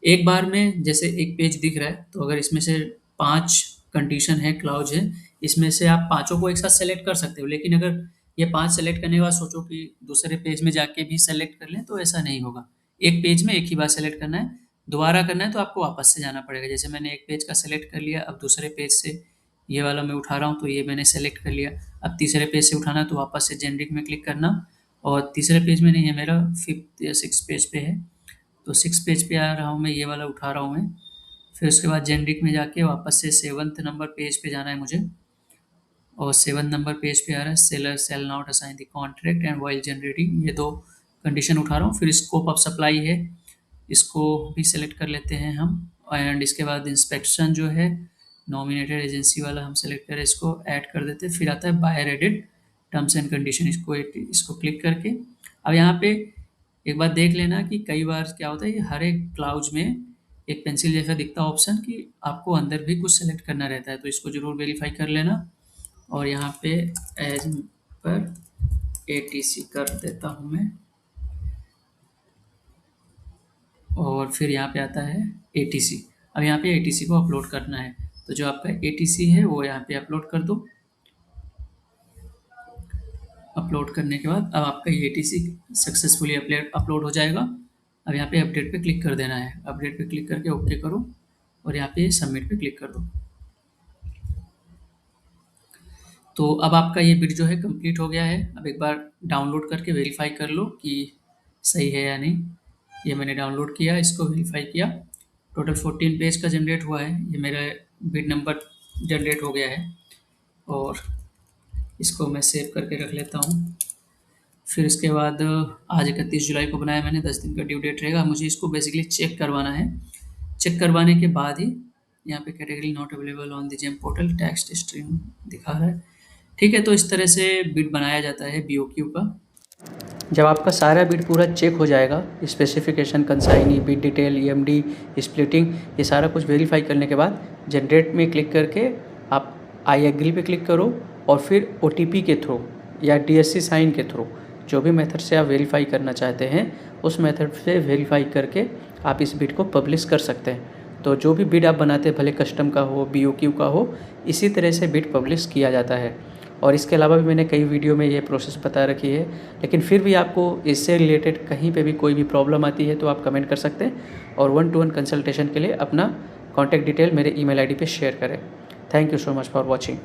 एक बार में जैसे एक पेज दिख रहा है, तो अगर इसमें से 5 कंडीशन है, क्लाउज है, इसमें से आप पाँचों को एक साथ सेलेक्ट कर सकते हो। लेकिन अगर ये 5 सेलेक्ट करने के बाद सोचो कि दूसरे पेज में जाके भी सेलेक्ट कर लें, तो ऐसा नहीं होगा। एक पेज में एक ही बार सेलेक्ट करना है, दोबारा करना है तो आपको वापस से जाना पड़ेगा। जैसे मैंने एक पेज का सेलेक्ट कर लिया, अब दूसरे पेज से ये वाला मैं उठा रहा हूँ, तो ये मैंने सेलेक्ट कर लिया। अब तीसरे पेज से उठाना है तो वापस से जेनरिक में क्लिक करना, और तीसरे पेज में नहीं है मेरा, 5th या 6th पेज पे है, तो 6th पेज पे आ रहा हूँ मैं, ये वाला उठा रहा हूँ मैं। फिर उसके बाद जेनरिक में जाके वापस से 7th नंबर पेज पे जाना है मुझे, और 7th नंबर पेज पे आ रहा है seller sell not assign the contract and while generating, ये 2 कंडीशन उठा रहा हूँ। फिर स्कोप ऑफ सप्लाई है, इसको भी सेलेक्ट कर लेते हैं हम, एंड इसके बाद इंस्पेक्शन जो है नॉमिनेटेड एजेंसी वाला हम सेलेक्ट करें, इसको ऐड कर देते हैं। फिर आता है buyer added terms and condition, इसको क्लिक करके अब यहाँ पे एक बार देख लेना कि कई बार क्या होता है, ये हर एक क्लाउज में एक पेंसिल जैसा दिखता है ऑप्शन कि आपको अंदर भी कुछ सेलेक्ट करना रहता है, तो इसको जरूर वेरीफाई कर लेना। और यहाँ पे एज पर ATC कर देता हूँ मैं, और फिर यहाँ पे आता है ATC। अब यहाँ पे ATC को अपलोड करना है, तो जो आपका ATC है वो यहाँ पे अपलोड कर दो। अपलोड करने के बाद अब आपका ये ATC सक्सेसफुली अपलोड हो जाएगा। अब यहाँ पे अपडेट पे क्लिक कर देना है, अपडेट पे क्लिक करके ओके करो, और यहाँ पे सबमिट पे क्लिक कर दो। तो अब आपका ये बिट जो है कंप्लीट हो गया है। अब एक बार डाउनलोड करके वेरीफाई कर लो कि सही है या नहीं। ये मैंने डाउनलोड किया, इसको वेरीफाई किया, टोटल 14 पेज का जनरेट हुआ है, ये मेरा बिट नंबर जनरेट हो गया है, और इसको मैं सेव करके रख लेता हूँ। फिर इसके बाद आज 31 जुलाई को बनाया मैंने, 10 दिन का ड्यू डेट रहेगा। मुझे इसको बेसिकली चेक करवाना है, चेक करवाने के बाद ही यहाँ पे category not available on the GeM portal text string दिखा रहा है। ठीक है, तो इस तरह से बिट बनाया जाता है BOQ का। जब आपका सारा बिट पूरा चेक हो जाएगा, specification, consignee, bit detail, EMD, splitting, ये सारा कुछ वेरीफाई करने के बाद जनरेट में क्लिक करके आप आई एग्री पे क्लिक करो, और फिर OTP के थ्रू या DSC साइन के थ्रू जो भी मेथड से आप वेरीफाई करना चाहते हैं, उस मेथड से वेरीफाई करके आप इस बिट को पब्लिश कर सकते हैं। तो जो भी बिट आप बनाते हैं, भले कस्टम का हो, BOQ का हो, इसी तरह से बिट पब्लिश किया जाता है। और इसके अलावा भी मैंने कई वीडियो में ये प्रोसेस बता रखी है, लेकिन फिर भी आपको इससे रिलेटेड कहीं पे भी कोई भी प्रॉब्लम आती है तो आप कमेंट कर सकते हैं, और 1-to-1 कंसल्टेशन के लिए अपना कॉन्टैक्ट डिटेल मेरे email ID पे शेयर करें। Thank you so much for watching.